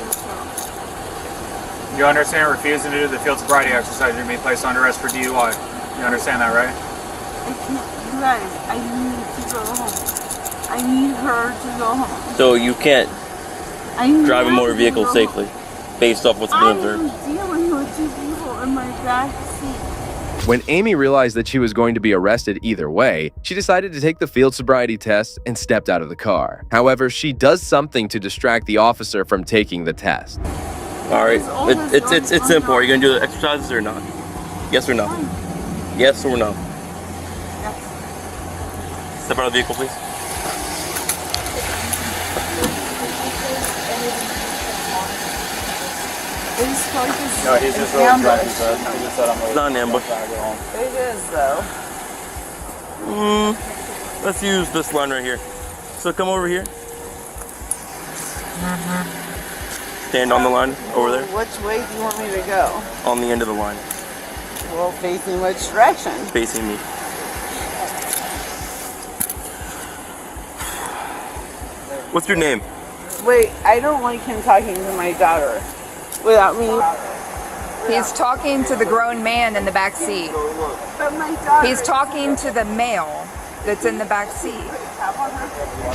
You understand refusing to do the field sobriety exercise, you're going to be placed under arrest for DUI. You understand that, right? You guys, I need to go home. I need her to go home. So you can't drive a motor vehicle safely based off what's being observed? I'm dealing with two people in my back seat. When Amy realized that she was going to be arrested either way, she decided to take the field sobriety test and stepped out of the car. However, she does something to distract the officer from taking the test. All right, it's simple. Are you going to do the exercises or not? Yes or no? Yes or no? Step out of the vehicle, please. No, he's just really drunk. He just said, I'm It's not an ambush. It is, though. Let's use this line right here. So come over here. Stand on the line over there. Which way do you want me to go? On the end of the line. Well, facing which direction? Facing me. What's your name? Wait, I don't like him talking to my daughter without me. He's talking to the grown man in the back seat. But my daughter. He's talking to the male that's in the back seat.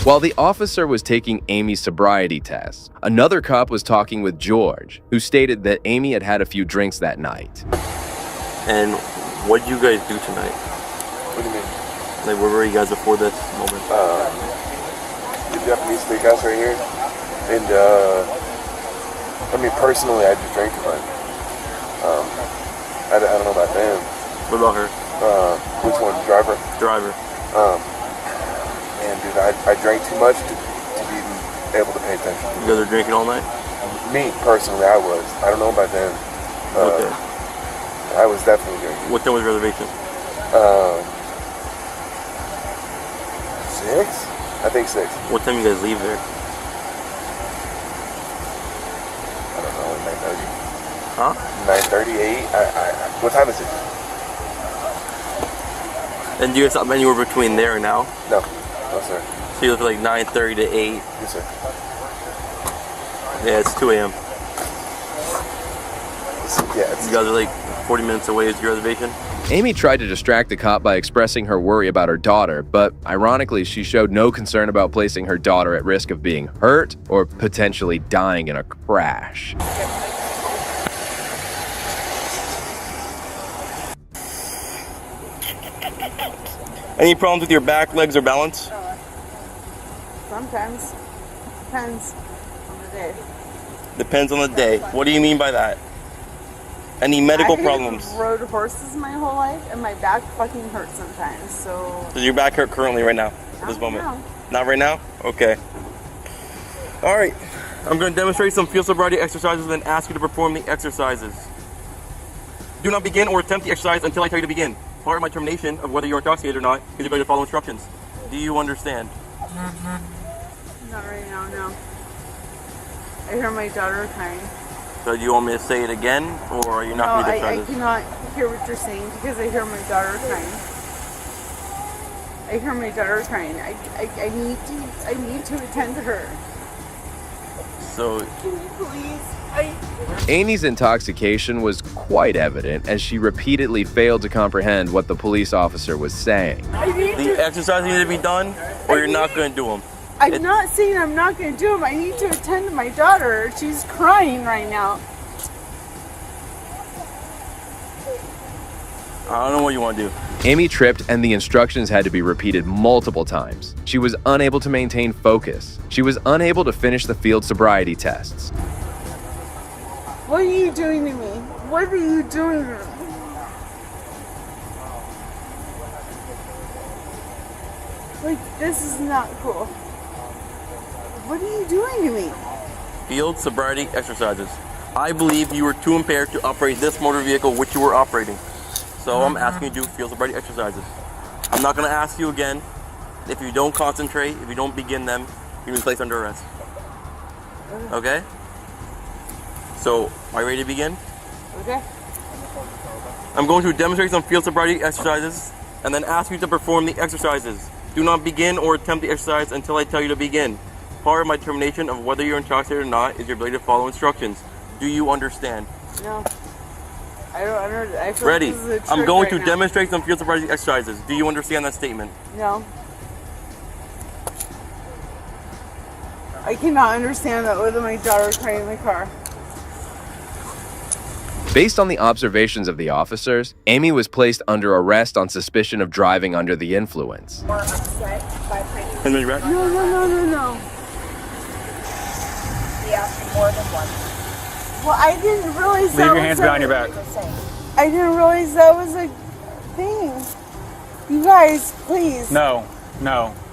While the officer was taking Amy's sobriety test, another cop was talking with George, who stated that Amy had had a few drinks that night. And what did you guys do tonight? What do you mean? Like, where were you guys before this moment? The Japanese steakhouse right here. And, I mean, personally, I just drank too much. I don't know about them. What about her? Which one? Driver? Driver. Man, dude, I drank too much to be able to pay attention. You guys are drinking all night? Me, personally, I was. I don't know about them. Okay. I was definitely drinking. What time was reservation? 6? I think 6. What time you guys leave there? I don't know, 9:30. Huh? 9:38. What time is it? And do you guys stop anywhere between there and now? No. No, sir. So you look like 9:30 to 8? Yes, sir. Yeah, it's 2 a.m. Yeah, you guys are like 40 minutes away. Is your reservation? Amy tried to distract the cop by expressing her worry about her daughter, but ironically, she showed no concern about placing her daughter at risk of being hurt or potentially dying in a crash. Any problems with your back, legs, or balance? Sometimes. Depends on the day. Depends on the day. What do you mean by that? Any medical problems? I rode horses my whole life, and my back fucking hurts sometimes, so... Does your back hurt currently right now, at this moment? now. Not right now? Okay. All right. I'm going to demonstrate some field sobriety exercises and ask you to perform the exercises. Do not begin or attempt the exercise until I tell you to begin. Part of my determination of whether you're intoxicated or not is you're going to follow instructions. Do you understand? Not right now, no. I hear my daughter crying. So do you want me to say it again, or are you not going to do the I exercises? cannot hear what you're saying because I hear my daughter crying. I hear my daughter crying. I need to attend to her. So, can you please? Amy's intoxication was quite evident as she repeatedly failed to comprehend what the police officer was saying. the exercises need to be done, or you're not going to do them. I'm not saying I'm not going to do them. I need to attend to my daughter. She's crying right now. I don't know what you want to do. Amy tripped and the instructions had to be repeated multiple times. She was unable to maintain focus. She was unable to finish the field sobriety tests. What are you doing to me? What are you doing to me? Like, this is not cool. What are you doing to me? Field sobriety exercises. I believe you were too impaired to operate this motor vehicle which you were operating. So I'm asking you to do field sobriety exercises. I'm not going to ask you again. If you don't concentrate, if you don't begin them, you're going to be placed under arrest. Okay? So, are you ready to begin? Okay. I'm going to demonstrate some field sobriety exercises and then ask you to perform the exercises. Do not begin or attempt the exercise until I tell you to begin. part of my determination of whether you're intoxicated or not is your ability to follow instructions. Do you understand? No. I don't. I feel Ready. Like this is a I'm trick going right to now. demonstrate some field sobriety exercises. Do you understand that statement? No. I cannot understand that with my daughter crying in the car. Based on the observations of the officers, Amy was placed under arrest on suspicion of driving under the influence. No. He asked for more than one. Well, I didn't realize Leave that your was hands a- behind your back. I didn't realize that was a thing. You guys, please. No.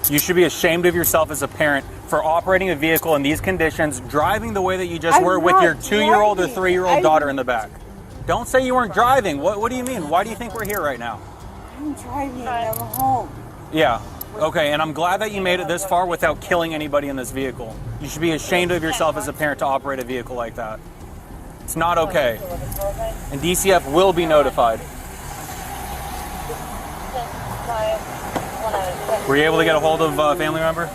You should be ashamed of yourself as a parent for operating a vehicle in these conditions, driving the way that you just I'm were with not your 2-year-old or driving. 3-year-old I- daughter in the back. Don't say you weren't driving. What do you mean? Why do you think we're here right now? I'm driving. I'm home. Yeah. Okay, and I'm glad that you made it this far without killing anybody in this vehicle. You should be ashamed of yourself as a parent to operate a vehicle like that. It's not okay. And DCF will be notified. Were you able to get a hold of a family member?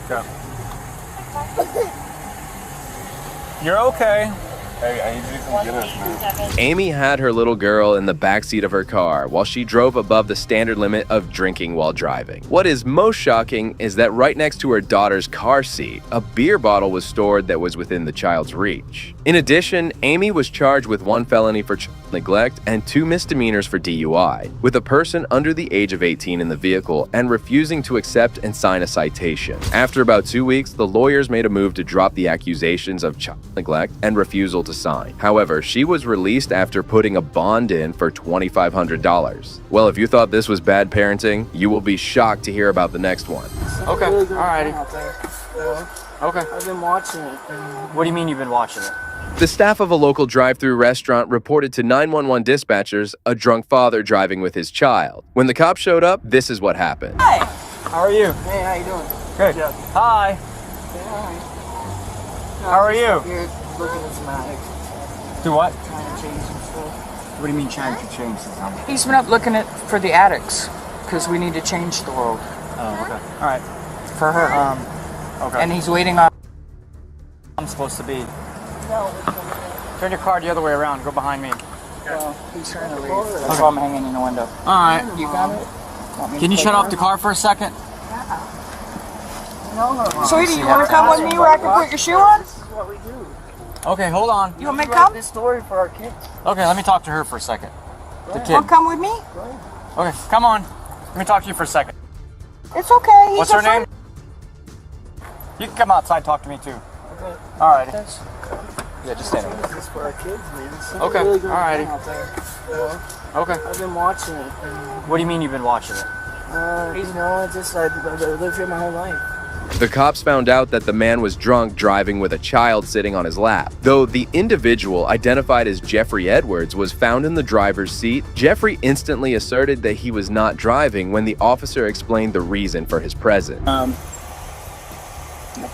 Okay. You're okay. Hey, I need you to come get us, man. Amy had her little girl in the backseat of her car while she drove above the standard limit of drinking while driving. What is most shocking is that right next to her daughter's car seat, a beer bottle was stored that was within the child's reach. In addition, Amy was charged with 1 felony for child neglect and 2 misdemeanors for DUI, with a person under the age of 18 in the vehicle and refusing to accept and sign a citation. After about 2 weeks, the lawyers made a move to drop the accusations of child neglect and refusal to sign. However, she was released after putting a bond in for $2,500. Well, if you thought this was bad parenting, you will be shocked to hear about the next one. Okay, alrighty. Okay. I've been watching it. What do you mean you've been watching it? The staff of a local drive-thru restaurant reported to 911 dispatchers a drunk father driving with his child. When the cops showed up, this is what happened. Hi. How are you? Hey, how you doing? Good. Hi. How are you? Here looking at some attics. Do what? Trying to change some stuff. What do you mean trying to change something? He's been up looking at for the attics because we need to change the world Oh, okay. All right. for her. Okay. And he's waiting on. I'm supposed to be. Turn your car the other way around. Go behind me. Well, he's trying to leave. That's why I'm hanging in the window. All right. You got it? Want me Can to you take shut off her? the car for a second? Sweetie, you want to come with me where I can put your shoe on? What we do. Okay, hold on. You want me to come? This story for our kids. Okay, let me talk to her for a second. The Want kid. to come with me? Okay, come on. Let me talk to you for a second. It's okay. He's What's a her friend. name? You can come outside and talk to me too. Okay. All right. Yeah, just stand over. This is for our kids, man. It's Okay, really good alrighty. out there. You know? Okay. I've been watching it. What do you mean you've been watching it? You know, I lived here my whole life. The cops found out that the man was drunk driving with a child sitting on his lap. Though the individual, identified as Jeffrey Edwards, was found in the driver's seat, Jeffrey instantly asserted that he was not driving when the officer explained the reason for his presence. Like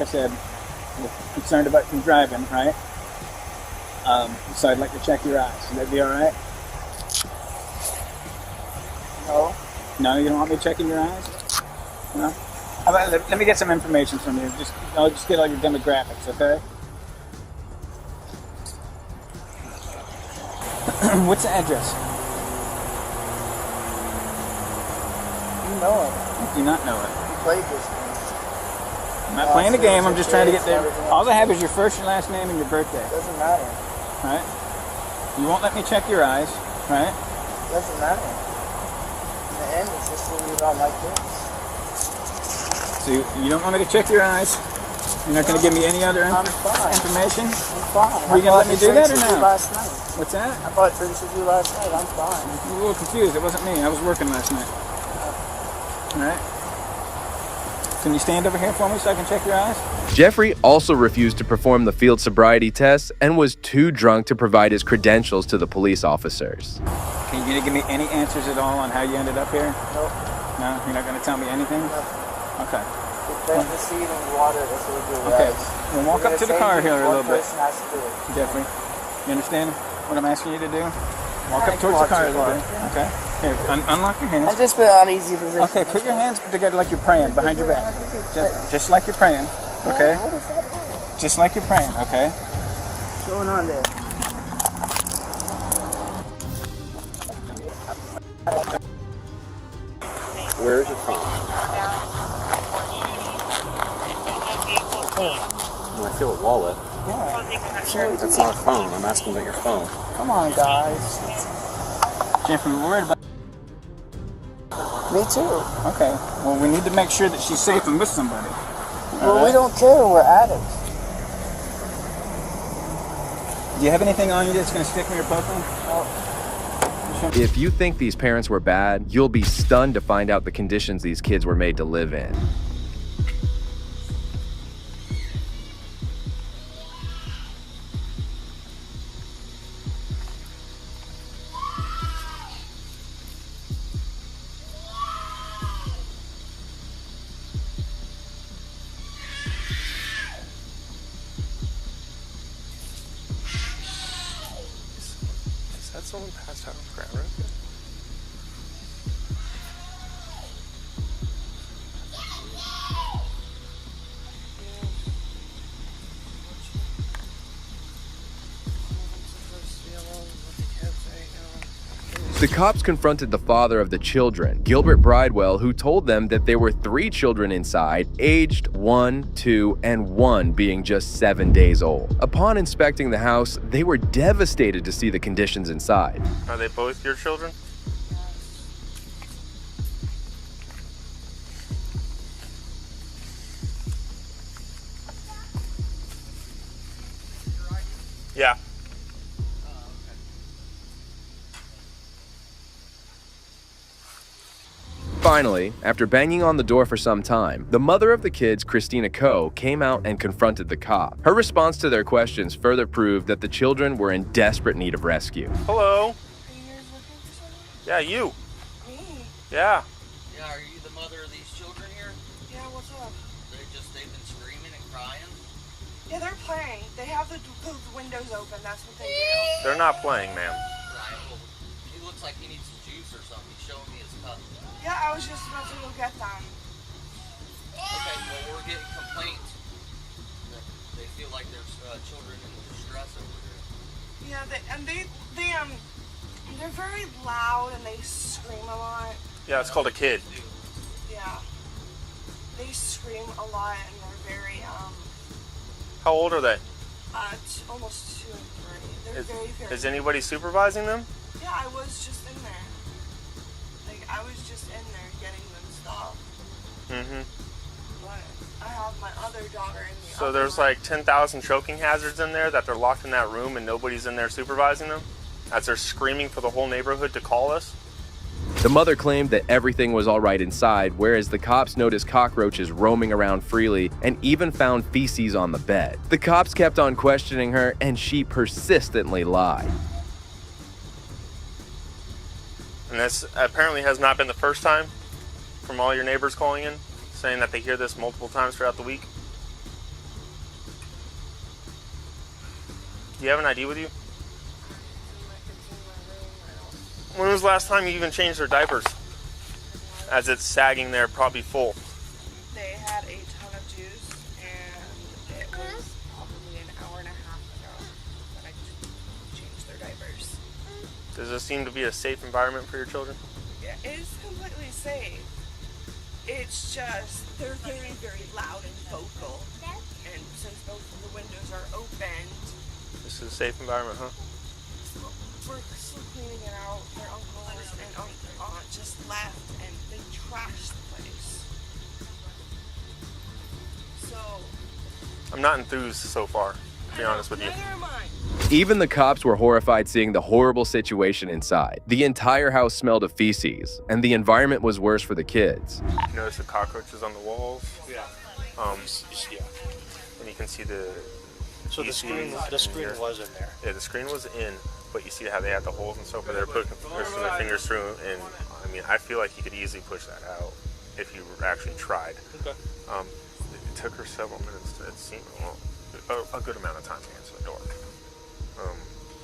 I said, we're concerned about you driving, right? So I'd like to check your eyes. Would that be all right? No. No, you don't want me checking your eyes? No? How about, let me get some information from you. I'll just get all your demographics, okay? What's the address? You know it. I do not know it. You played this game. I'm not playing the game. I'm just trying to get there. All I have is your first and last name and your birthday. Doesn't matter. Right? You won't let me check your eyes, right? Doesn't matter. In the end, it's just that you don't like this. So you don't want me to check your eyes? You're not going to give me any other I'm fine. information? I'm fine. Are you going to let me do that or no? no? Last night. What's that? I bought drinks with you last night. I'm fine. I'm a little confused. It wasn't me. I was working last night. All right. Can you stand over here for me so I can check your eyes? Jeffrey also refused to perform the field sobriety test and was too drunk to provide his credentials to the police officers. Can you give me any answers at all on how you ended up here? Nope. No? You're not going to tell me anything? Okay. We plant the seed in the water. That's what we do. Okay. Right? We'll walk up to the car here a little bit. One person has to do it. Jeffrey, you understand what I'm asking you to do? Walk up towards the car a little bit. Okay. Here, unlock your hands. I just put an uneasy position. Okay, put your hands together like you're praying behind your back. Just like you're praying. Okay? Just like you're praying, okay? What's going on there? Where's your phone? I feel a wallet. Yeah. Sure. That's not a phone. I'm asking about your phone. Come on, guys. Jennifer, we're worried about... Me too. Okay. Well, we need to make sure that she's safe and with somebody. Well, we don't care. We're addicts. Do you have anything on you that's going to stick me or poke me? If you think these parents were bad, you'll be stunned to find out the conditions these kids were made to live in. Is that someone passed out on the ground right there? The cops confronted the father of the children, Gilbert Bridewell, who told them that there were 3 children inside, aged 1, 2, and 1 being just 7 days old. Upon inspecting the house, they were devastated to see the conditions inside. Are they both your children? Yeah. Finally, after banging on the door for some time, the mother of the kids, Christina Coe, came out and confronted the cop. Her response to their questions further proved that the children were in desperate need of rescue. Hello? Yeah, you. Me? Yeah. Yeah, are you the mother of these children here? Yeah, what's up? They've been screaming and crying? Yeah, they're playing. They have the windows open. That's what they do. They're not playing, ma'am. Right, well, he looks like he needs some juice or something. He's showing me his cup. Yeah, I was just about to go get them. Okay, well, we're getting complaints that they feel like there's children in distress over here. Yeah, they're very loud and they scream a lot. Yeah, it's called a kid. Yeah. They scream a lot and they're very, How old are they? almost 2 and 3. They're very Is anybody supervising them? Yeah, I was just in there. Like, I was just in there getting them stuff. Mm-hmm. But I have my other daughter in the So there's like 10,000 choking hazards in there that they're locked in that room and nobody's in there supervising them? As they're screaming for the whole neighborhood to call us? The mother claimed that everything was all right inside, whereas the cops noticed cockroaches roaming around freely and even found feces on the bed. The cops kept on questioning her, and she persistently lied. And this apparently has not been the first time from all your neighbors calling in, saying that they hear this multiple times throughout the week. Do you have an ID with you? When was the last time you even changed their diapers? As it's sagging there, probably full. They had a ton of juice, and it was probably an hour and a half ago that I changed their diapers. Does this seem to be a safe environment for your children? Yeah, it is completely safe. It's just, they're very, very loud and vocal. And since both of the windows are opened, This is a safe environment, huh? we're still cleaning it out. Their uncle and aunt just left and they trashed the place. So, I'm not enthused so far, to be honest with you. neither am I. Even the cops were horrified seeing the horrible situation inside. The entire house smelled of feces, and the environment was worse for the kids. You notice the cockroaches on the walls? Yeah. Yeah. And you can see the... So the screen was in there. Yeah, the screen was in, but you see how they had the holes and stuff where they're pushing their fingers through, and I mean, I feel like you could easily push that out if you actually tried. Okay. It took her several minutes to, it seemed, well, a good amount of time to answer the door.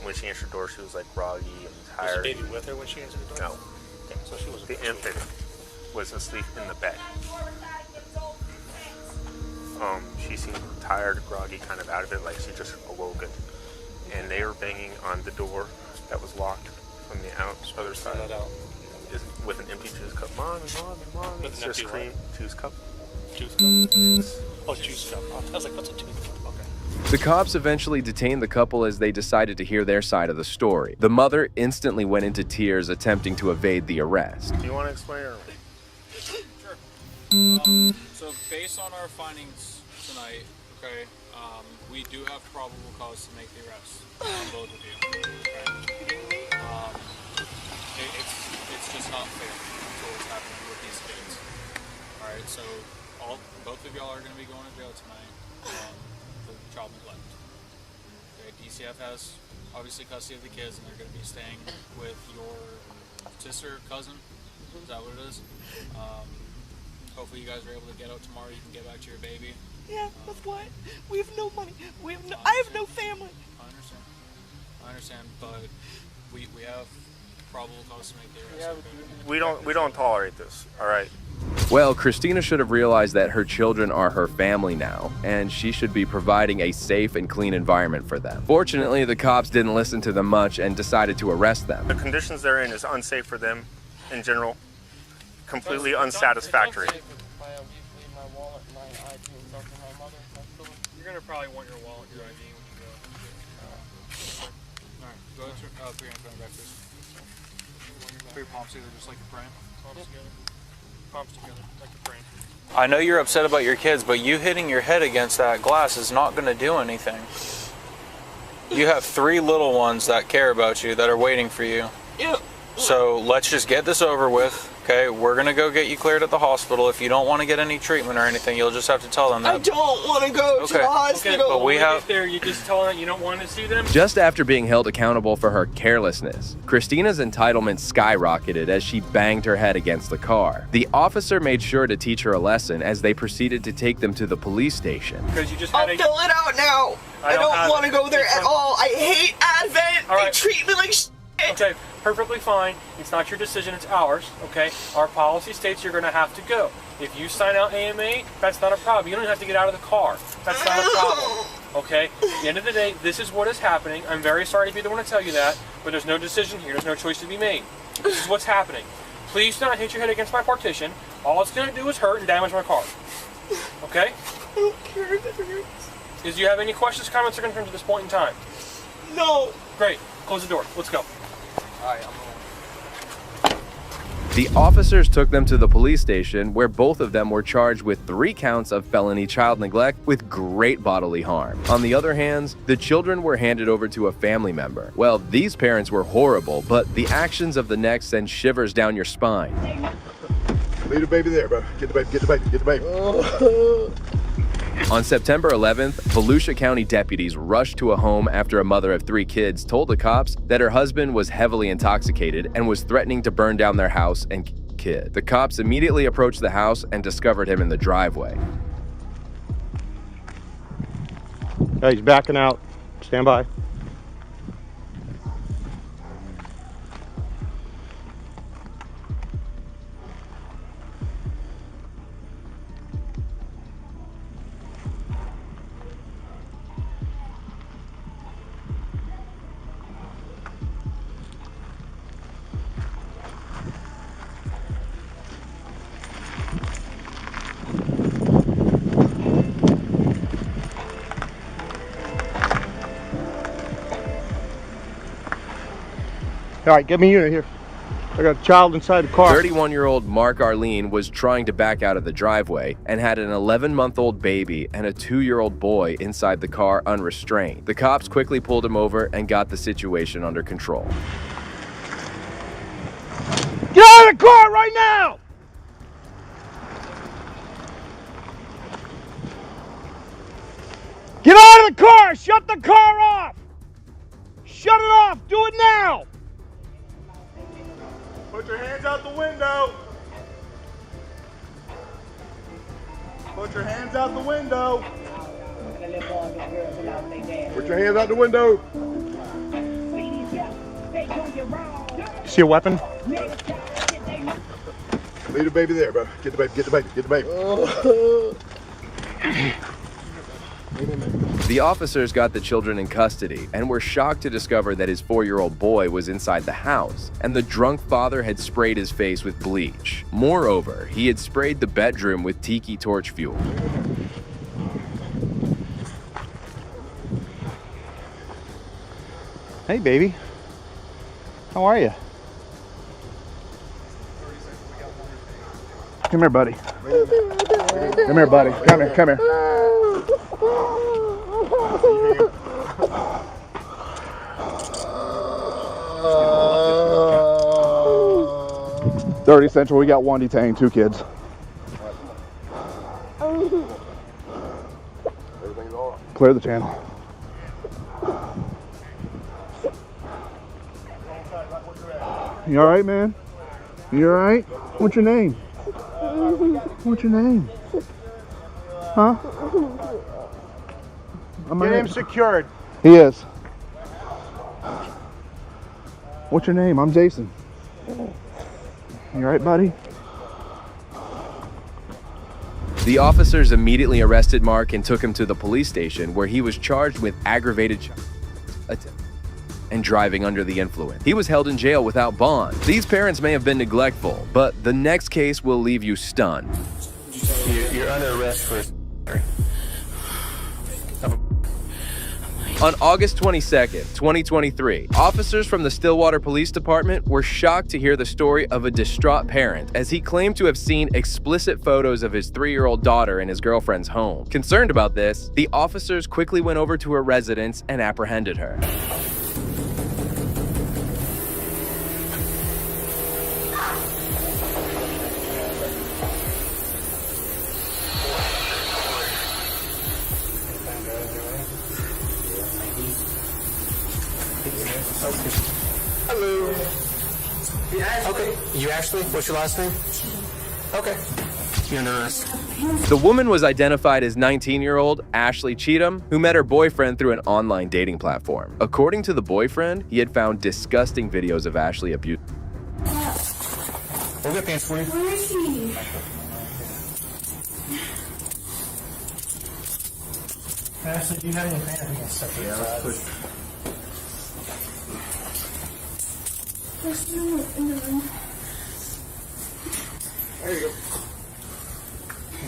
When she answered the door, she was like groggy and tired. Was the baby with her when she answered the door? No. Okay, so she wasn't. The infant was asleep in the bed. She seemed tired, groggy, kind of out of it, like she just awoken. And they were banging on the door that was locked from the other side. Just with an empty juice cup. Mom. It's just cream. Juice cup. Juice cup? Oh, juice cup. I was like, what's a juice cup? Okay. The cops eventually detained the couple as they decided to hear their side of the story. The mother instantly went into tears, attempting to evade the arrest. Do you want to explain or? Sure. So based on our findings tonight, okay, we do have probable cause to make the arrest on both of you. Okay? It's just not fair to what's happening with these kids. All right, so both of y'all are going to be going to jail tonight for child neglect. Okay, DCF has obviously custody of the kids, and they're going to be staying with your sister, cousin. Is that what it is? Hopefully you guys are able to get out tomorrow. You can get back to your baby. Yeah, but what? We have no money. I have no family. I understand, but we have probable cause to make the arrest. We don't tolerate this. All right. Well, Christina should have realized that her children are her family now, and she should be providing a safe and clean environment for them. Fortunately, the cops didn't listen to them much and decided to arrest them. The conditions they're in is unsafe for them in general. Completely unsatisfactory. You're gonna probably want your wallet, your ID when you go. Alright, go ahead and put your hands behind your back, please. Put your palms together just like you're praying. Palms together. Palms together, like you're praying. I know you're upset about your kids, but you hitting your head against that glass is not gonna do anything. You have 3 little ones that care about you, that are waiting for you. Yeah. So let's just get this over with. Okay, we're gonna go get you cleared at the hospital. If you don't want to get any treatment or anything, you'll just have to tell them that. I don't want to go to the hospital. Okay, but we have there. You just tell them that you don't want to see them. Just after being held accountable for her carelessness, Christina's entitlement skyrocketed as she banged her head against the car. The officer made sure to teach her a lesson as they proceeded to take them to the police station. Because you just I'll fill it out now. I don't want to go there at all. I hate Advent. They treat me like shit. Okay, perfectly fine. It's not your decision, it's ours, okay? Our policy states you're going to have to go. If you sign out AMA, that's not a problem. You don't have to get out of the car. That's not a problem, okay? At the end of the day, this is what is happening. I'm very sorry to be the one to tell you that, but there's no decision here. There's no choice to be made. This is what's happening. Please do not hit your head against my partition. All it's going to do is hurt and damage my car, okay? I don't care if it hurts. Do you have any questions, comments, or concerns at this point in time? No. Great. Close the door. Let's go. The officers took them to the police station where both of them were charged with 3 counts of felony child neglect with great bodily harm. On the other hand, the children were handed over to a family member. Well, these parents were horrible, but the actions of the next send shivers down your spine. Leave the baby there, bro. Get the baby, get the baby, get the baby. On September 11th, Volusia County deputies rushed to a home after a mother of 3 kids told the cops that her husband was heavily intoxicated and was threatening to burn down their house and kid. The cops immediately approached the house and discovered him in the driveway. Hey, he's backing out. Stand by. All right, get me a unit here. I got a child inside the car. 31-year-old Mark Arlene was trying to back out of the driveway and had an 11-month-old baby and a 2-year-old boy inside the car unrestrained. The cops quickly pulled him over and got the situation under control. Get out of the car right now! Get out of the car! Shut the car off! Shut it off! Do it now! Put your hands out the window. Put your hands out the window. Put your hands out the window. You see a weapon? Leave the baby there, bro. Get the baby, get the baby, get the baby. The officers got the children in custody and were shocked to discover that his 4-year-old boy was inside the house, and the drunk father had sprayed his face with bleach. Moreover, he had sprayed the bedroom with tiki torch fuel. Hey, baby. How are you? Come here, buddy. Come here, buddy. Come here, come here. 30 Central, we got 1 detained, 2 kids. Clear the channel. You all right, man? You all right? What's your name? What's your name? Huh? Get him secured. He is. What's your name? I'm Jason. You all right, buddy? The officers immediately arrested Mark and took him to the police station, where he was charged with aggravated attempt and driving under the influence. He was held in jail without bond. These parents may have been neglectful, but the next case will leave you stunned. You're under arrest for... On August 22nd, 2023, officers from the Stillwater Police Department were shocked to hear the story of a distraught parent as he claimed to have seen explicit photos of his 3-year-old daughter in his girlfriend's home. Concerned about this, the officers quickly went over to her residence and apprehended her. Hello. Okay. You Ashley? What's your last name? Okay. You're under arrest. The woman was identified as 19-year-old Ashley Cheatham, who met her boyfriend through an online dating platform. According to the boyfriend, he had found disgusting videos of Ashley abuse. We'll get pants for you. Where is he? Ashley, do you have any pants? Yeah, let's push. There's no one in the room. There you go. You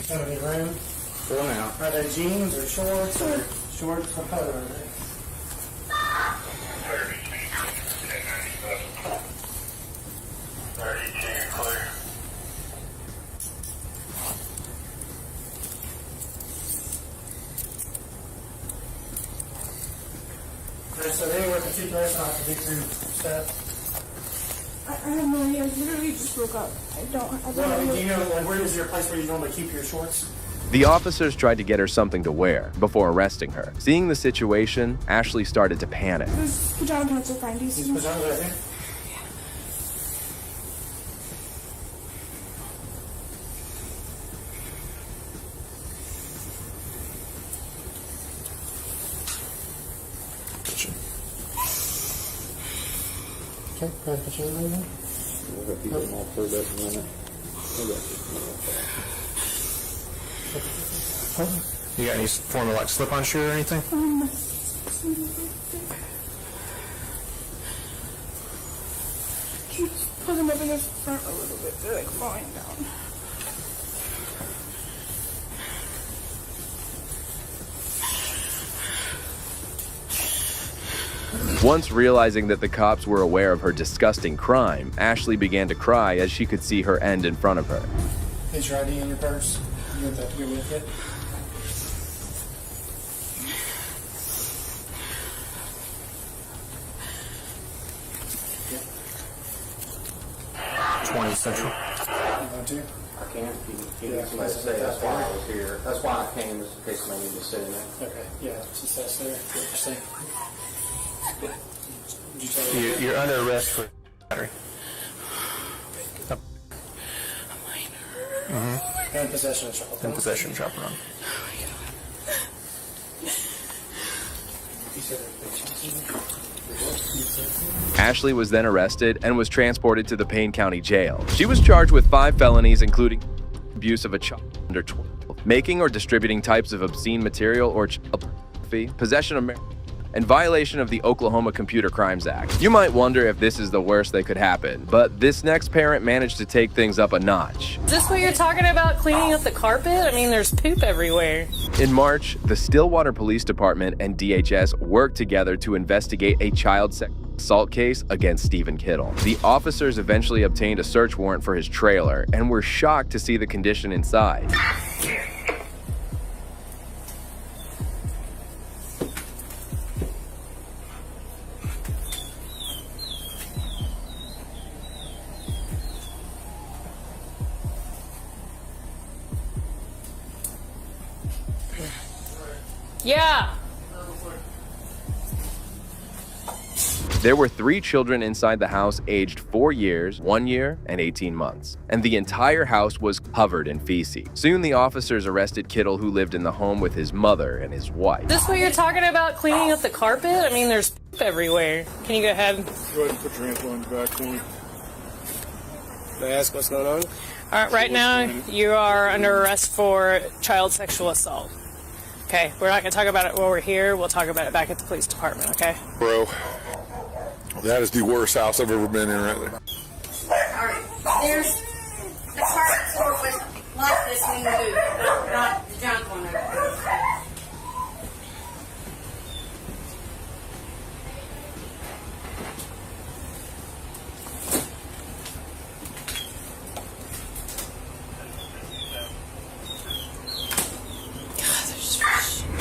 found any room? For now. Are they jeans or shorts or shorts? What color are they? So they work at 2 restaurants to dig through stuff. I have no idea. I literally just woke up. I don't Well, know. do you know, where is your place where you normally keep your shorts? The officers tried to get her something to wear before arresting her. Seeing the situation, Ashley started to panic. Those pajama pants are fine. Do you see These pajamas right here? Okay, can I put you in there again? We'll keep them all cleared up in a minute. You got any form of like slip-on shoe or anything? Can you just put them up in the front a little bit? They're like falling down. Once realizing that the cops were aware of her disgusting crime, Ashley began to cry as she could see her end in front of her. Is your ID in your purse? You want that to go with it? Yeah. 20 Central. You want to? I can't. You need somebody to say that's why I was here. That's why I came, just in case somebody needed to sit in there. Okay, yeah, just that's there. Did you tell You're under arrest for battery. And possession of child. And possession of child porn. Ashley was then arrested and was transported to the Payne County Jail. She was charged with 5 felonies, including abuse of a child under 12, making or distributing types of obscene material or child pornography, possession of marijuana, and violation of the Oklahoma Computer Crimes Act. You might wonder if this is the worst that could happen, but this next parent managed to take things up a notch. Is this what you're talking about, cleaning up the carpet? I mean, there's poop everywhere. In March, the Stillwater Police Department and DHS worked together to investigate a child sexual assault case against Stephen Kittle. The officers eventually obtained a search warrant for his trailer and were shocked to see the condition inside. Yeah. There were 3 children inside the house aged 4 years, 1 year, and 18 months. And the entire house was covered in feces. Soon the officers arrested Kittle, who lived in the home with his mother and his wife. Is this what you're talking about, cleaning up the carpet? I mean, there's poop everywhere. Can you go ahead? Go ahead and put your hands on your back for me. May I ask what's going on? All right, right now you are under arrest for child sexual assault. Okay, we're not going to talk about it while we're here. We'll talk about it back at the police department, okay? Bro, that is the worst house I've ever been in right there. Alright, there's the part store with like this when you move, not the junk one over there.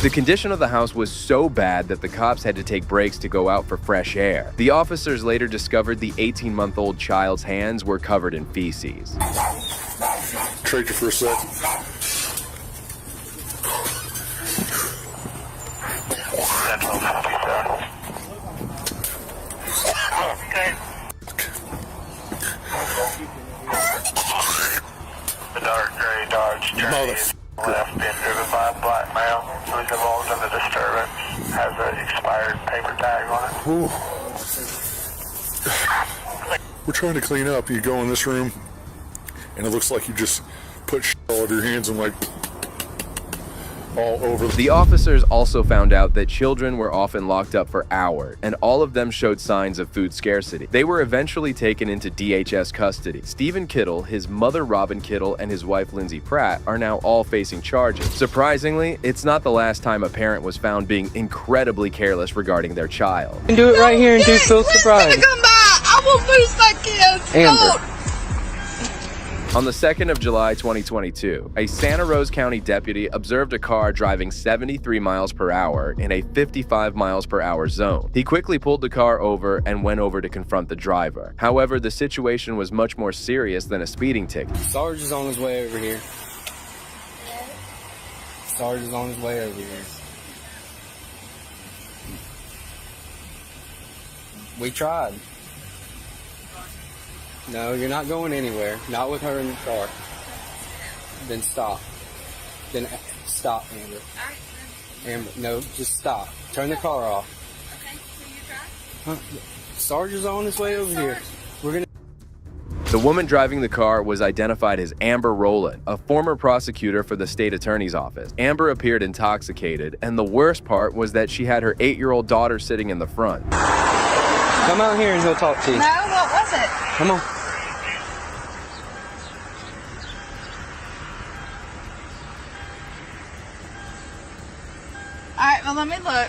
The condition of the house was so bad that the cops had to take breaks to go out for fresh air. The officers later discovered the 18-month-old child's hands were covered in feces. Trade you for a sec. The dark gray Dodge Journey left being driven by a black male who's involved in the disturbance, has an expired paper tag on it. We're trying to clean up. You go in this room, and it looks like you just put shit all over your hands and like all over. The officers also found out that children were often locked up for hours, and all of them showed signs of food scarcity. They were eventually taken into DHS custody. Stephen Kittle, his mother Robin Kittle, and his wife Lindsay Pratt are now all facing charges. Surprisingly, it's not the last time a parent was found being incredibly careless regarding their child. You can do it right here and do full sobriety. Come by! I will lose my kids! Amber. On the 2nd of July 2022, a Santa Rosa County deputy observed a car driving 73 miles per hour in a 55 miles per hour zone. He quickly pulled the car over and went over to confront the driver. However, the situation was much more serious than a speeding ticket. Sarge is on his way over here. Sarge is on his way over here. We tried. No, you're not going anywhere. Not with her in the car. Then stop. Then stop, Amber. Amber, no, just stop. Turn the car off. Okay, will you drive? Huh? Sarge is on his way over here. We're gonna. The woman driving the car was identified as Amber Rowland, a former prosecutor for the state attorney's office. Amber appeared intoxicated, and the worst part was that she had her 8-year-old daughter sitting in the front. Come out here and he'll talk to you. No, what was it? Come on. Alright, well, let me look.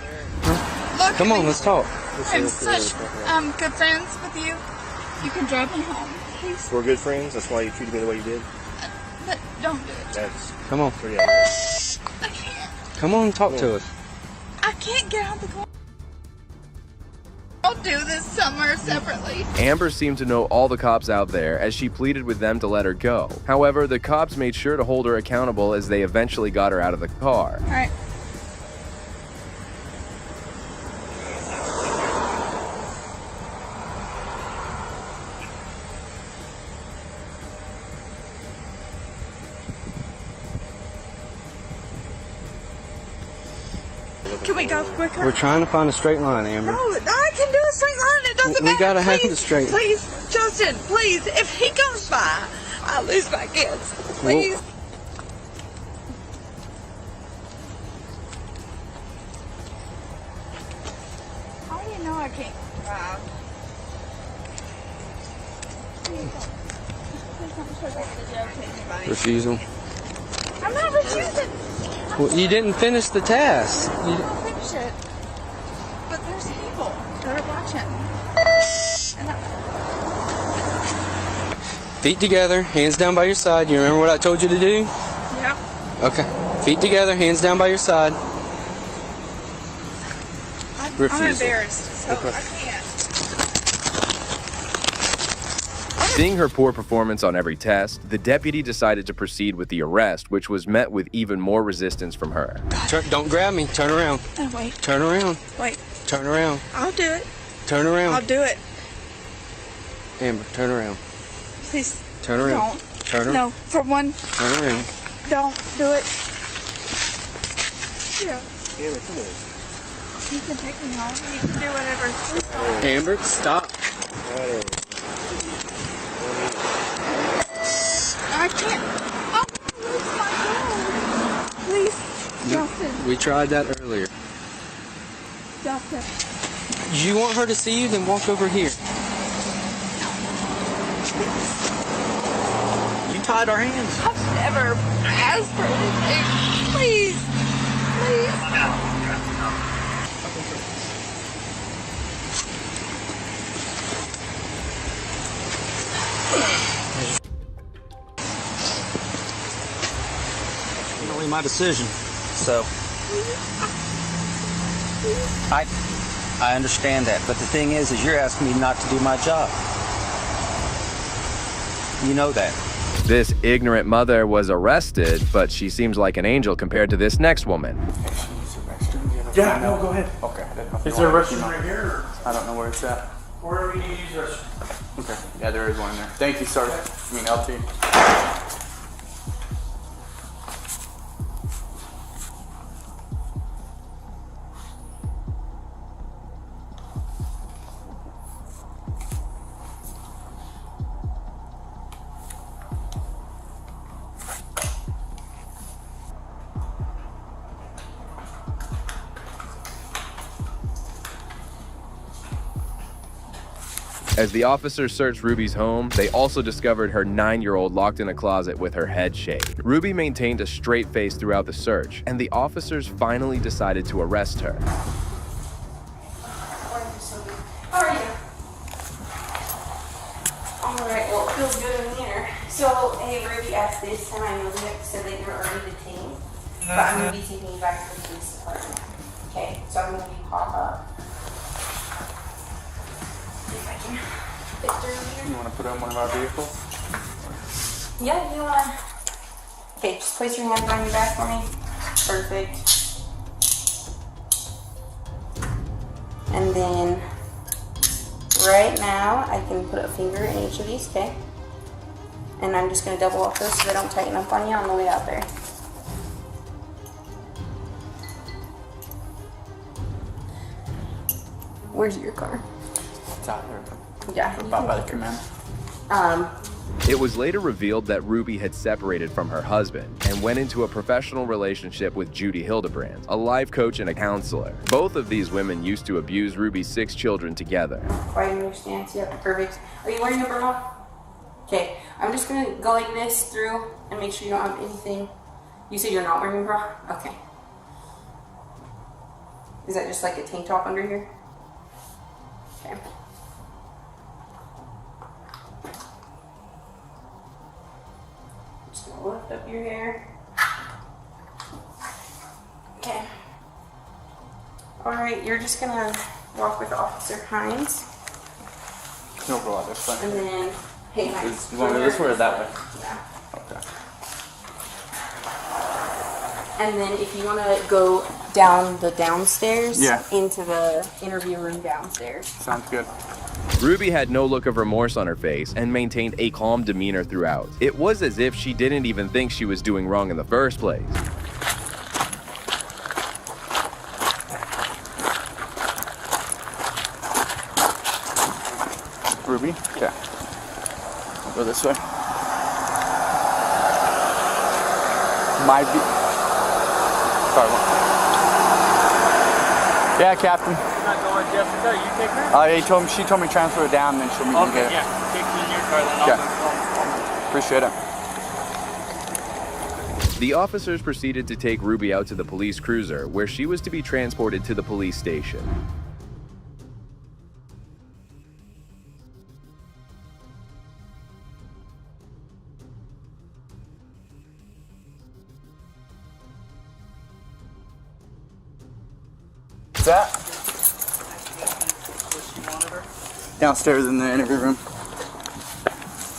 Look. Come on, let's talk. I'm such good friends with you. You can drive me home, please. We're good friends. That's why you treated me the way you did. But don't do it. That's Come on. pretty obvious. I can't. Come on, talk to us. I can't get out the car. I'll do this somewhere separately. Amber seemed to know all the cops out there as she pleaded with them to let her go. However, the cops made sure to hold her accountable as they eventually got her out of the car. All right. Can we go quicker? We're trying to find a straight line, Amber. No, I can do a straight line. It doesn't We matter. gotta have Please, it straight. Please, Justin, please. If he goes by, I'll lose my kids. Please. can't drive. Refusal. I'm not refusing. Well, you didn't finish the task. I'm not finish it. But there's people that are watching. And Feet together, hands down by your side. You remember what I told you to do? yeah. Okay. Feet together, hands down by your side. I'm Refusal. embarrassed, so Okay. I can't. Seeing her poor performance on every test, the deputy decided to proceed with the arrest, which was met with even more resistance from her. Don't grab me. Turn around. Oh, wait. Turn around. Wait. Turn around. I'll do it. Turn around. I'll do it. Amber, turn around. Please. Turn around. Don't. Turn around. No, for one. Turn around. Don't do it. Yeah. Amber, come on. You can take me home. You can do whatever. Please don't. Amber, stop. I can't. Oh, where's my dog? Please, Justin. We tried that earlier. Justin. You want her to see you? Then walk over here. You tied our hands. I've never asked for anything. Please. Please. Only my decision. So I understand that, but the thing is you're asking me not to do my job. You know that. This ignorant mother was arrested, but she seems like an angel compared to this next woman. Yeah, no, go ahead. Okay. Is there a restroom right here? I don't know where it's at. Wherever you need to use the restroom. Okay. Yeah, there is one in there. Thank you, sir. I mean, LT. As the officers searched Ruby's home, they also discovered her 9-year-old locked in a closet with her head shaved. Ruby maintained a straight face throughout the search, and the officers finally decided to arrest her. How are you? Alright, well, it feels good in here. So, hey, Ruby asked this, and I know that said that you're already detained, but I'm going to be taking you back to the police department. Okay, so I'm going to be pop up. If I can fit through here. You want to put it on one of our vehicles? Yeah, you want to. Okay, just place your hands on your back for me. Perfect. And then, right now, I can put a finger in each of these, okay? And I'm just going to double off those so they don't tighten up on you on the way out there. Where's your car? It's out here. Yeah. About by the command. It was later revealed that Ruby had separated from her husband and went into a professional relationship with Judy Hildebrand, a life coach and a counselor. Both of these women used to abuse Ruby's 6 children together. Right in your stance, yep, perfect. Are you wearing a bra? Okay, I'm just gonna go like this through and make sure you don't have anything. You said you're not wearing a bra? Okay. Is that just like a tank top under here? Okay. Just gonna lift up your hair. Okay. Alright, you're just gonna walk with Officer Hines. No, go out this way. And then, hey, Hines. You want to go this way or that way? Yeah. Okay. And then if you want to go down the downstairs Yeah. into the interview room downstairs. Sounds good. Ruby had no look of remorse on her face and maintained a calm demeanor throughout. It was as if she didn't even think she was doing wrong in the first place. Ruby? Okay. I'll go this way. Might be. Sorry, one. Yeah, Captain. I'm not going to jail for that. You take her? She told me transfer her down, and then she'll meet me Okay, there. yeah. Take me in your car, then Okay. Appreciate it. The officers proceeded to take Ruby out to the police cruiser, where she was to be transported to the police station. What's that? Downstairs in the interview room.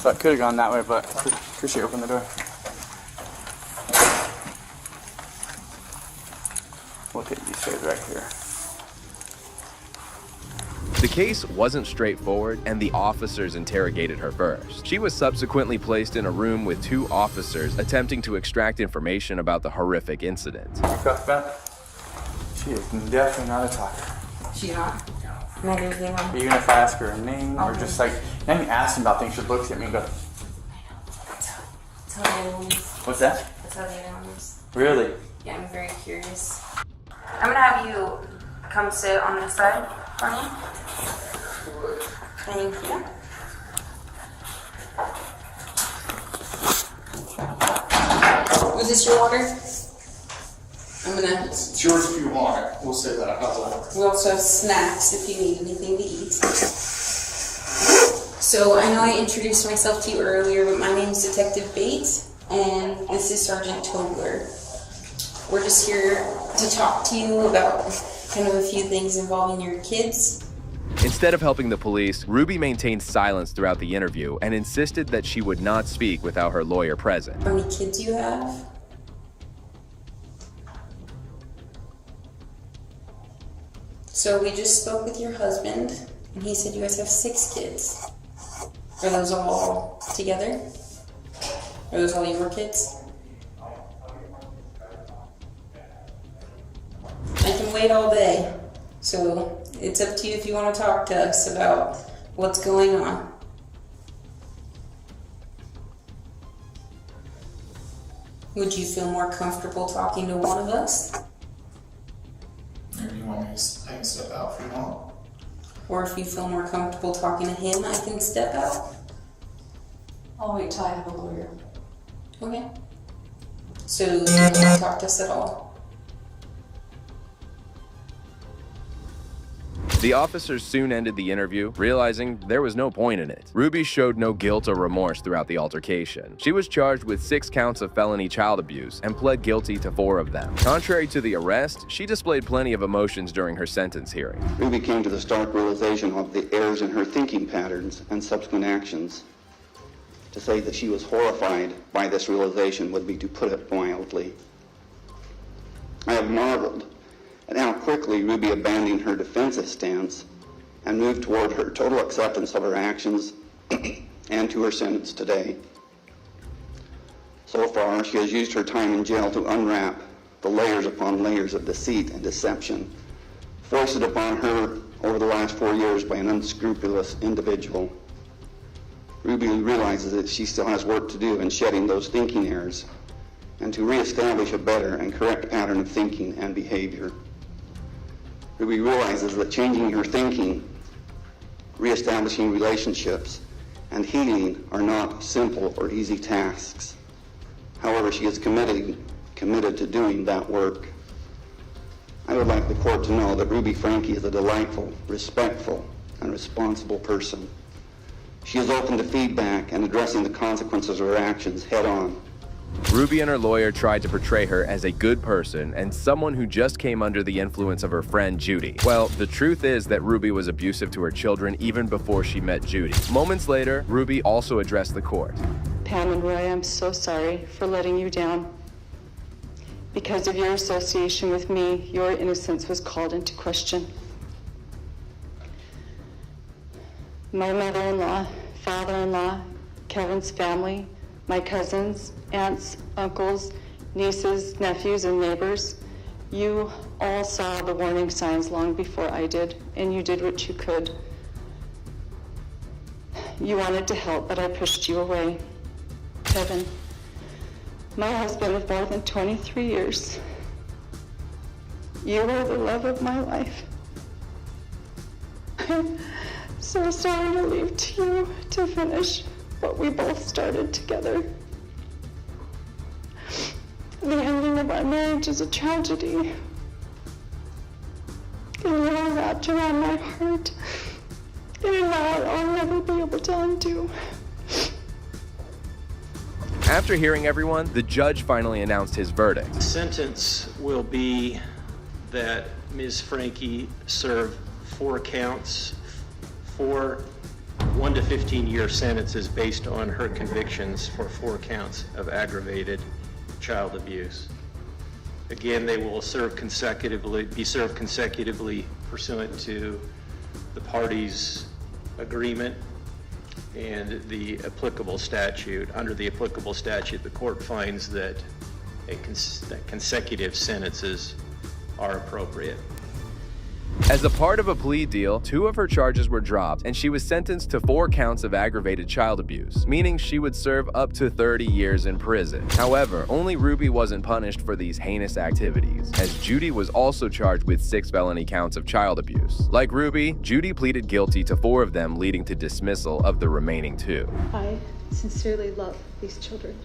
So I could have gone that way, but appreciate you opening the door. We'll take these stairs right here. The case wasn't straightforward, and the officers interrogated her first. She was subsequently placed in a room with 2 officers attempting to extract information about the horrific incident. She is definitely not a talker. She's not? Not anything wrong? Even if I ask her a name, or just like, not even asking about things, she looks at me and goes, That's how the other one is. what's that? That's how the other one is. Really? Yeah, I'm very curious. I'm gonna have you come sit on this side for me. Thank you. Was this your water? It's yours if you want it. We'll say that. We also have snacks if you need anything to eat. So I know I introduced myself to you earlier, but my name is Detective Bates, and this is Sergeant Tobler. We're just here to talk to you about kind of a few things involving your kids. Instead of helping the police, Ruby maintained silence throughout the interview and insisted that she would not speak without her lawyer present. How many kids you have? So we just spoke with your husband, and he said you guys have 6 kids. Are those all together? Are those all your kids? I can wait all day, so it's up to you if you want to talk to us about what's going on. Would you feel more comfortable talking to one of us? Maybe you want me to I can step out if you want. Or if you feel more comfortable talking to him, I can step out. I'll wait till I have a lawyer. Okay. So you don't want to talk to us at all? The officers soon ended the interview, realizing there was no point in it. Ruby showed no guilt or remorse throughout the altercation. She was charged with 6 counts of felony child abuse and pled guilty to 4 of them. Contrary to the arrest, she displayed plenty of emotions during her sentence hearing. Ruby came to the stark realization of the errors in her thinking patterns and subsequent actions. To say that she was horrified by this realization would be to put it mildly. I have marveled at how quickly Ruby abandoned her defensive stance and moved toward her total acceptance of her actions and to her sentence today. So far, she has used her time in jail to unwrap the layers upon layers of deceit and deception foisted upon her over the last 4 years by an unscrupulous individual. Ruby realizes that she still has work to do in shedding those thinking errors and to reestablish a better and correct pattern of thinking and behavior. Ruby realizes that changing her thinking, reestablishing relationships, and healing are not simple or easy tasks. However, she is committed to doing that work. I would like the court to know that Ruby Franke is a delightful, respectful, and responsible person. She is open to feedback and addressing the consequences of her actions head on. Ruby and her lawyer tried to portray her as a good person and someone who just came under the influence of her friend Judy. Well, the truth is that Ruby was abusive to her children even before she met Judy. Moments later, Ruby also addressed the court. Pam and Roy, I'm so sorry for letting you down. Because of your association with me, your innocence was called into question. My mother-in-law, father-in-law, Kevin's family, my cousins, aunts, uncles, nieces, nephews, and neighbors, you all saw the warning signs long before I did, and you did what you could. You wanted to help, but I pushed you away. Kevin, my husband of more than 23 years, You are the love of my life. I'm so sorry to leave to you to finish what we both started together. The ending of our marriage is a tragedy. And you are wrapped around my heart in a knot I'll never be able to undo. After hearing everyone, the judge finally announced his verdict. The sentence will be that Ms. Frankie serve 4 counts, 4 1 to 15-year sentences based on her convictions for 4 counts of aggravated child abuse. Again, they will be served consecutively pursuant to the parties' agreement and the applicable statute. Under the applicable statute, the court finds that consecutive sentences are appropriate. As a part of a plea deal, 2 of her charges were dropped, and she was sentenced to 4 counts of aggravated child abuse, meaning she would serve up to 30 years in prison. However, only Ruby wasn't punished for these heinous activities, as Judy was also charged with 6 felony counts of child abuse. Like Ruby, Judy pleaded guilty to 4 of them, leading to dismissal of the remaining 2. I sincerely love these children.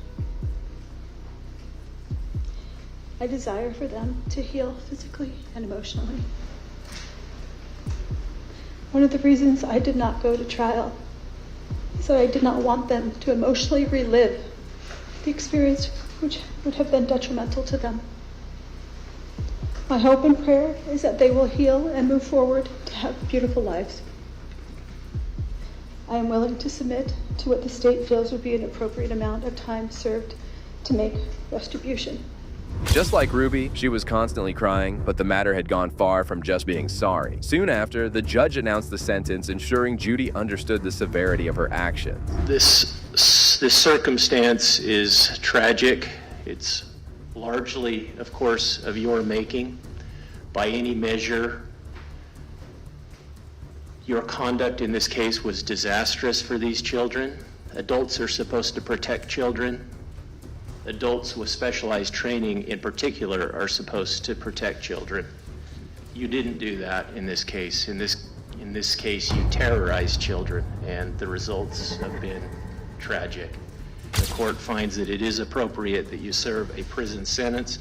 I desire for them to heal physically and emotionally. One of the reasons I did not go to trial is that I did not want them to emotionally relive the experience which would have been detrimental to them. My hope and prayer is that they will heal and move forward to have beautiful lives. I am willing to submit to what the state feels would be an appropriate amount of time served to make retribution. Just like Ruby, she was constantly crying, but the matter had gone far from just being sorry. Soon after, the judge announced the sentence, ensuring Judy understood the severity of her actions. This circumstance is tragic. It's largely, of course, of your making. By any measure, your conduct in this case was disastrous for these children. Adults are supposed to protect children. Adults with specialized training in particular are supposed to protect children. You didn't do that in this case. In this case, you terrorized children, and the results have been tragic. The court finds that it is appropriate that you serve a prison sentence.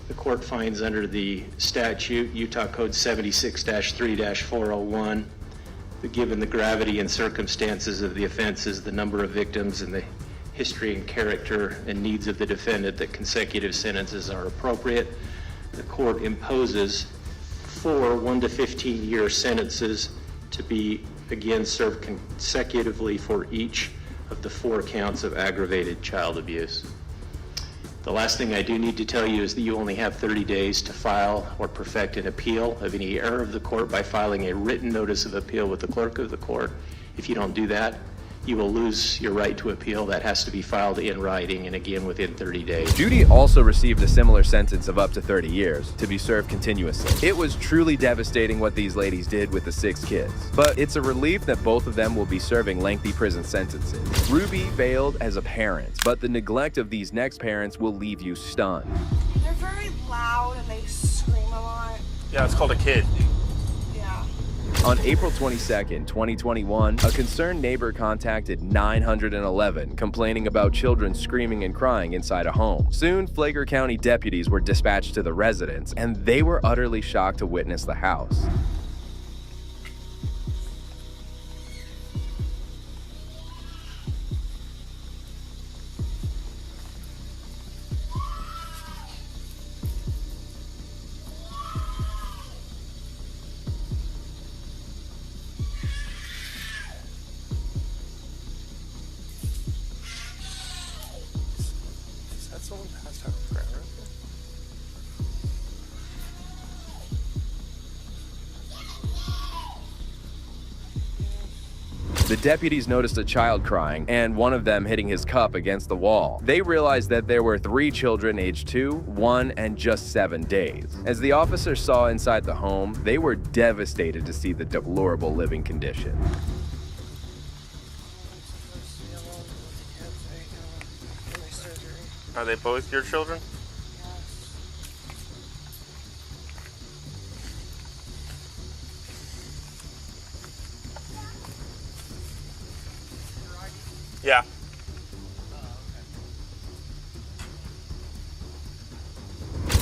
The court finds under the statute, Utah Code 76-3-401, that given the gravity and circumstances of the offenses, the number of victims, and the history and character and needs of the defendant, that consecutive sentences are appropriate. The court imposes 4 1 to 15-year sentences to be again served consecutively for each of the 4 counts of aggravated child abuse. The last thing I do need to tell you is that you only have 30 days to file or perfect an appeal of any error of the court by filing a written notice of appeal with the clerk of the court. If you don't do that, you will lose your right to appeal. That has to be filed in writing, and again within 30 days. Judy also received a similar sentence of up to 30 years to be served continuously. It was truly devastating what these ladies did with the 6 kids, but it's a relief that both of them will be serving lengthy prison sentences. Ruby failed as a parent, but the neglect of these next parents will leave you stunned. They're very loud and they scream a lot. Yeah, it's called a kid. On April 22nd, 2021, a concerned neighbor contacted 911 complaining about children screaming and crying inside a home. Soon, Flagler County deputies were dispatched to the residence, and they were utterly shocked to witness the house. Someone passed out on the ground right there. The deputies noticed a child crying and one of them hitting his cup against the wall. They realized that there were 3 children aged 2, 1, and just 7 days. As the officers saw inside the home, they were devastated to see the deplorable living condition. Are they both your children? Yeah.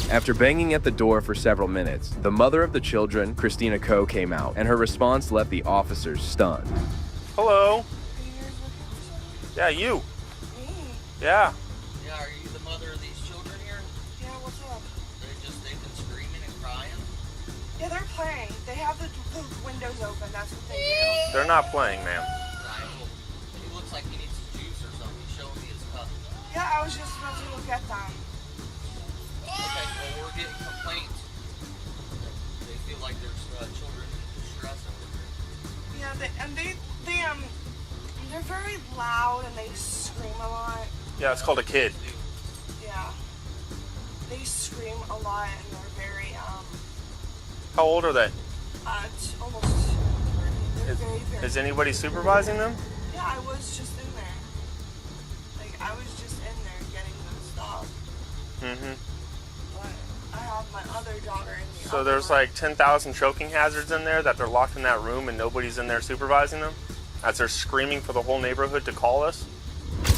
After banging at the door for several minutes, the mother of the children, Christina Coe, came out, and her response left the officers stunned. Hello? Yeah, you. Me? Yeah. Yeah, are you the mother of these children here? Yeah, what's up? They've been screaming and crying? Yeah, they're playing. They have the windows open. That's what they do. They're not playing, ma'am. Right. Well, he looks like he needs some juice or something. He's showing me his cup. Yeah, I was just about to go get them. Okay, well, we're getting complaints. They feel like there's children in distress over here. Yeah, they're very loud and they scream a lot. Yeah, it's called a kid. Yeah. They scream a lot and they're very, How old are they? almost 30. They're very Is anybody supervising them? Yeah, I was just in there. Like, I was just in there getting them stopped. Mm-hmm. But I have my other daughter in the So there's like 10,000 choking hazards in there that they're locked in that room and nobody's in there supervising them? As they're screaming for the whole neighborhood to call us?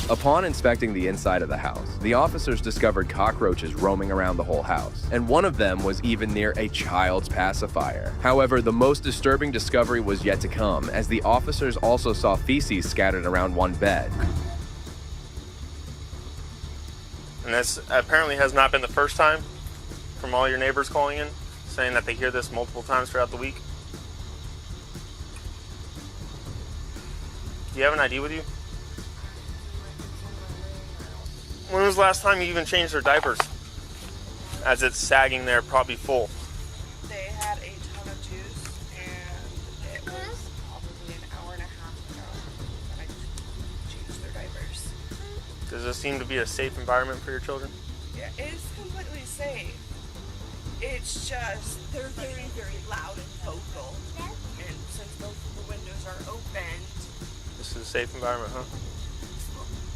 Upon inspecting the inside of the house, the officers discovered cockroaches roaming around the whole house, and one of them was even near a child's pacifier. However, the most disturbing discovery was yet to come, as the officers also saw feces scattered around one bed. And this apparently has not been the first time from all your neighbors calling in, saying that they hear this multiple times throughout the week. Do you have an ID with you? When was the last time you even changed their diapers? As it's sagging there, probably full. They had a ton of juice, and it was probably an hour and a half ago that I changed their diapers. Does this seem to be a safe environment for your children? Yeah, it's completely safe. It's just, they're very, very loud and vocal. And since both of the windows are open, This is a safe environment, huh?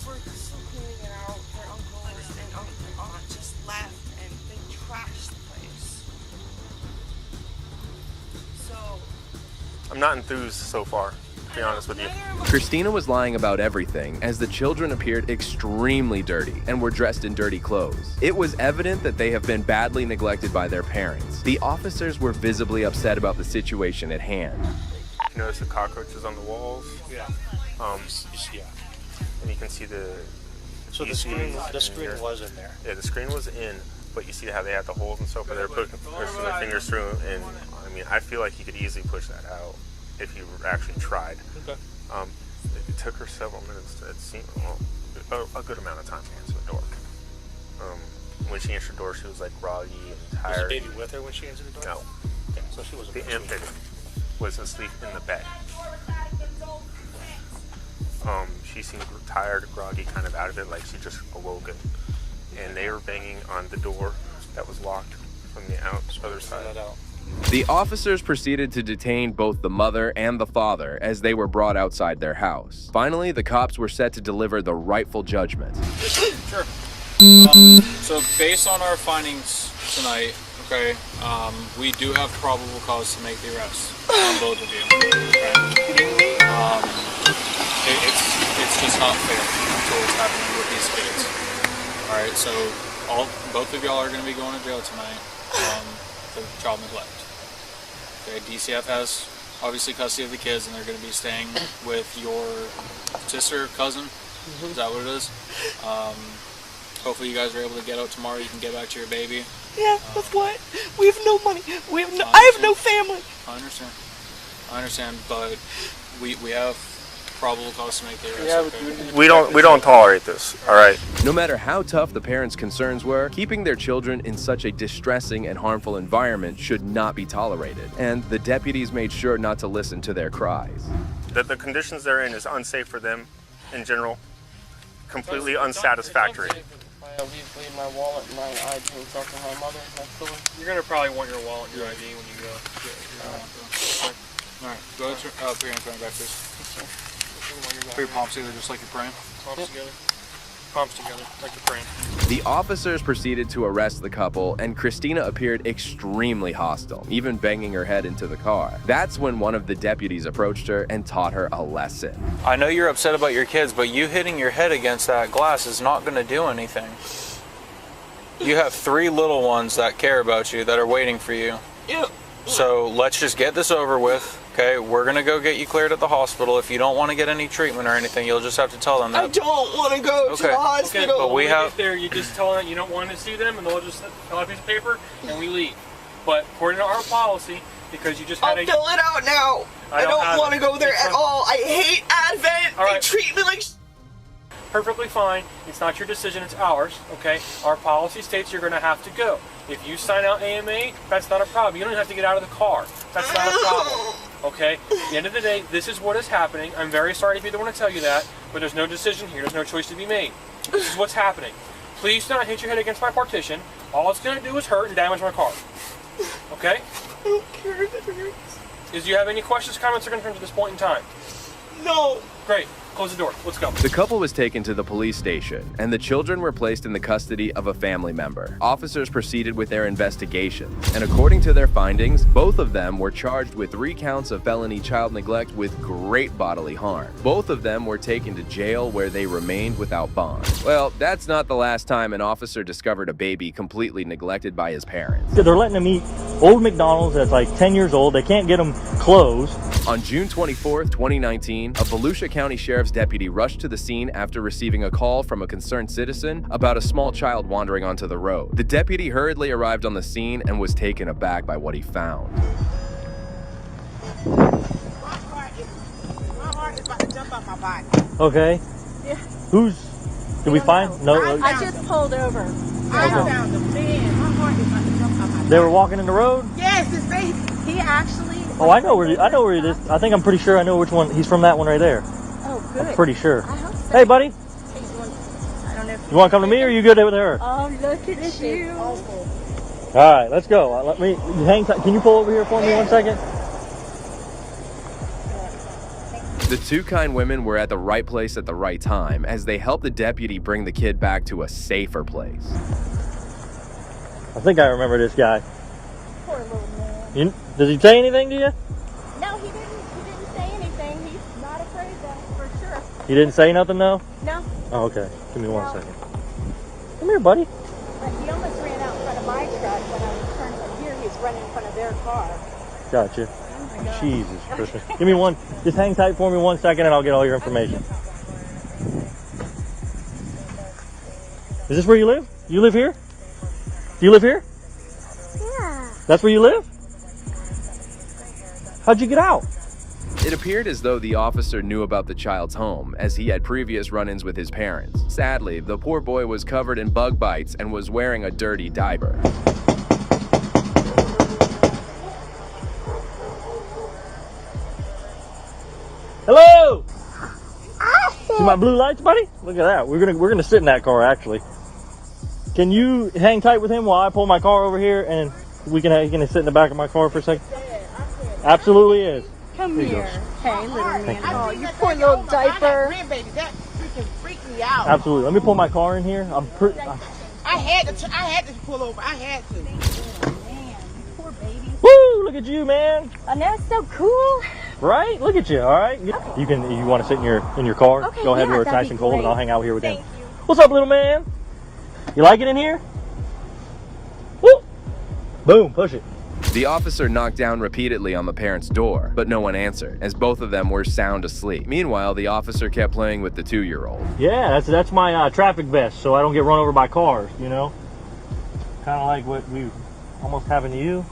we're still cleaning it out. Their uncle and aunt just left and they trashed the place. So, I'm not enthused so far, to be honest with you. Christina was lying about everything, as the children appeared extremely dirty and were dressed in dirty clothes. It was evident that they have been badly neglected by their parents. The officers were visibly upset about the situation at hand. You notice the cockroaches on the walls? Yeah. Yeah. And you can see the... So the screen was in there. Yeah, the screen was in, but you see how they had the holes and so forth. They're pushing their fingers through, and I mean, I feel like you could easily push that out if you actually tried. Okay. It took her several minutes. It seemed a good amount of time to answer the door. When she answered the door, she was like groggy and tired. Was the baby with her when she answered the door? No. Okay, so she wasn't. The infant was asleep in the bed. She seemed tired, groggy, kind of out of it, like she just awoken. And they were banging on the door that was locked from the other side. The officers proceeded to detain both the mother and the father as they were brought outside their house. Finally, the cops were set to deliver the rightful judgment. Sure. So based on our findings tonight, okay, we do have probable cause to make the arrest on both of you. Okay? It's just not fair to what's happening with these kids. All right, so both of y'all are going to be going to jail tonight for child neglect. Okay, DCF has obviously custody of the kids, and they're going to be staying with your sister, cousin. Is that what it is? Hopefully you guys are able to get out tomorrow. You can get back to your baby. yeah, but what? We have no money. I have no family. I understand, but we have probable cause to make the arrest. Okay? We don't tolerate this, all right? No matter how tough the parents' concerns were, keeping their children in such a distressing and harmful environment should not be tolerated, and the deputies made sure not to listen to their cries. That the conditions they're in is unsafe for them in general, completely unsatisfactory. I leave my wallet and my ID and stuff to my mother next door. You're gonna probably want your wallet and your ID when you go. All right, go ahead, put your hands behind your back, please. Put your palms together just like you're praying. Palms together. palms together, like you're praying. The officers proceeded to arrest the couple, and Christina appeared extremely hostile, even banging her head into the car. That's when one of the deputies approached her and taught her a lesson. I know you're upset about your kids, but you hitting your head against that glass is not going to do anything. You have 3 little ones that care about you, that are waiting for you. Yeah. So let's just get this over with. Okay, we're going to go get you cleared at the hospital. If you don't want to get any treatment or anything, you'll just have to tell them that. I don't want to go to the hospital. Okay, but we have... Get there, you just tell them that you don't want to see them, and they'll just fill out a piece of paper, and we leave. But according to our policy, because you just had I'll fill it out now. I don't want to go there at all. I hate Advent. All right. They treat me like... Perfectly fine. It's not your decision, it's ours, okay? Our policy states you're going to have to go. If you sign out AMA, that's not a problem. You don't even have to get out of the car. That's not a problem, okay? At the end of the day, this is what is happening. I'm very sorry to be the one to tell you that, but there's no decision here. There's no choice to be made. This is what's happening. Please do not hit your head against my partition. All it's going to do is hurt and damage my car, okay? I don't care if it hurts. Do you have any questions, comments, or concerns at this point in time? No. Great. Close the door. Let's go. The couple was taken to the police station, and the children were placed in the custody of a family member. Officers proceeded with their investigations, and according to their findings, both of them were charged with 3 counts of felony child neglect with great bodily harm. Both of them were taken to jail, where they remained without bond. Well, that's not the last time an officer discovered a baby completely neglected by his parents. They're letting them eat old McDonald's that's like 10 years old. They can't get them clothes. On June 24th, 2019, a Volusia County Sheriff's deputy rushed to the scene after receiving a call from a concerned citizen about a small child wandering onto the road. The deputy hurriedly arrived on the scene and was taken aback by what he found. My heart is about to jump out my body. Okay. Yeah. Did we find? No. I just pulled over. I found him. Man, my heart is about to jump out my body. They were walking in the road? Yes, this baby. He actually... Oh, I know where it is. I think I'm pretty sure I know which one. He's from that one right there. Oh, good. I'm pretty sure. I hope so. Hey, buddy. I don't know if You want to come to me, or are you good with her? Oh, look at you. All right, let's go. Let me hang tight. Can you pull over here for me 1 second? The 2 kind women were at the right place at the right time as they helped the deputy bring the kid back to a safer place. I think I remember this guy. Poor little man. Does he say anything to you? No, he didn't say anything. He's not afraid though, for sure. He didn't say nothing, though? No. Oh, okay. Give me 1 second. Come here, buddy. But he almost ran out in front of my truck when I was turning from here. He was running in front of their car. Gotcha. Oh my God. Jesus Christmas. Give me one. Just hang tight for me 1 second, and I'll get all your information. Is this where you live? You live here? Do you live here? Yeah. That's where you live? How'd you get out? It appeared as though the officer knew about the child's home, as he had previous run-ins with his parents. Sadly, the poor boy was covered in bug bites and was wearing a dirty diaper. Hello! See my blue lights, buddy? Look at that. We're gonna sit in that car, actually. Can you hang tight with him while I pull my car over here, and he can sit in the back of my car for a second? Absolutely is. Come here. Hey, little man. Thank you. Oh, you poor little diaper. That freaking freaked me out. Absolutely. Let me pull my car in here. I had to pull over. I had to. Man, poor baby. Woo! Look at you, man. I know, it's so cool. Right? Look at you. All right. Okay. You want to sit in your car? Okay, Go ahead, yeah, where it's that'd nice be and cold, and great. I'll hang out here with him. Thank you. What's up, little man? You like it in here? Woo! Boom. Push it. The officer knocked down repeatedly on the parents' door, but no one answered, as both of them were sound asleep. Meanwhile, the officer kept playing with the 2-year-old. Yeah, that's my traffic vest, so I don't get run over by cars, you know? Kind of like what we almost happened to you.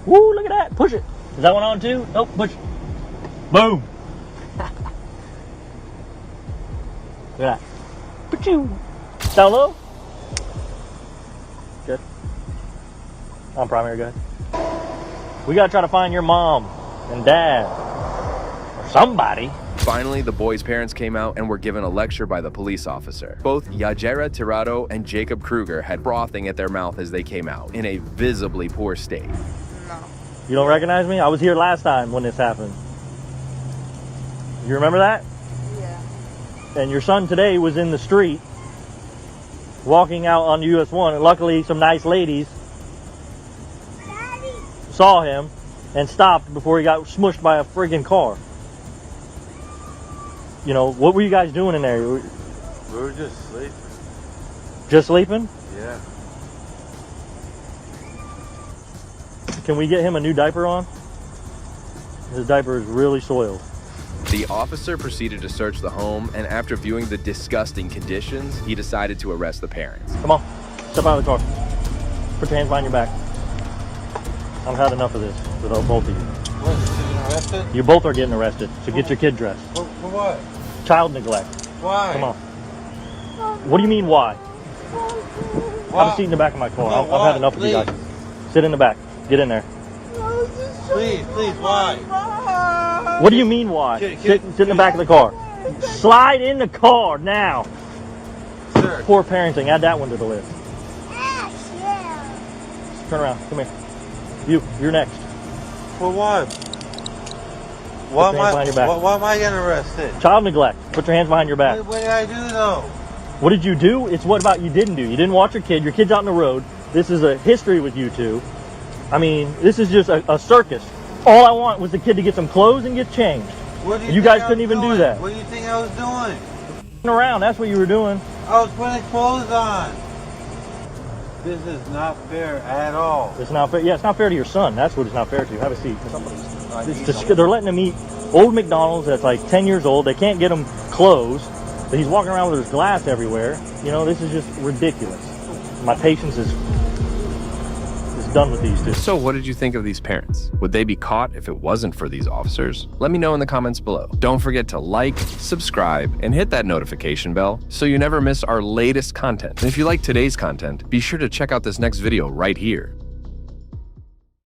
Woo, look at that. Push it. Is that one on too? Nope, push it. Boom. Look at that. Pachoo. Down low. Good. On primary, good. We gotta try to find your mom and dad. Or somebody. Finally, the boys' parents came out and were given a lecture by the police officer. Both Yajera Tirado and Jacob Kruger had frothing at their mouth as they came out, in a visibly poor state. You don't recognize me? I was here last time when this happened. You remember that? Yeah. And your son today was in the street walking out on US 1, and luckily some nice ladies saw him and stopped before he got smushed by a friggin' car. You know, what were you guys doing in there? We were just sleeping. Just sleeping? Yeah. Can we get him a new diaper on? His diaper is really soiled. The officer proceeded to search the home, and after viewing the disgusting conditions, he decided to arrest the parents. Come on, step out of the car. Put your hands behind your back. I've had enough of this with both of you. What, is he getting arrested? You both are getting arrested, so get your kid dressed. For what? Child neglect. Why? Come on. What do you mean, why? Have a seat in the back of my car. No, I've had enough of you guys. Sit in the back. Get in there. Please, why? What do you mean, why? Sit in the back of the car. Slide in the car now. Sir. Poor parenting. Add that one to the list. Turn around. Come here. You're next. For what? Why am I getting arrested? Child neglect. Put your hands behind your back. What did I do though? What did you do? It's what about you didn't do. You didn't watch your kid. Your kid's out on the road. This is a history with you two. I mean, this is just a circus. All I want was the kid to get some clothes and get changed. What do You guys couldn't even do that. What do you think I was doing? Around. That's what you were doing. I was putting clothes on. This is not fair at all. It's not fair. Yeah, it's not fair to your son. That's what it's not fair to. Have a seat. They're letting him eat old McDonald's that's like 10 years old. They can't get him clothes. But he's walking around with his glass everywhere. You know, this is just ridiculous. My patience is done with these two. So what did you think of these parents? Would they be caught if it wasn't for these officers? Let me know in the comments below. Don't forget to like, subscribe, and hit that notification bell so you never miss our latest content. And if you like today's content, be sure to check out this next video right here.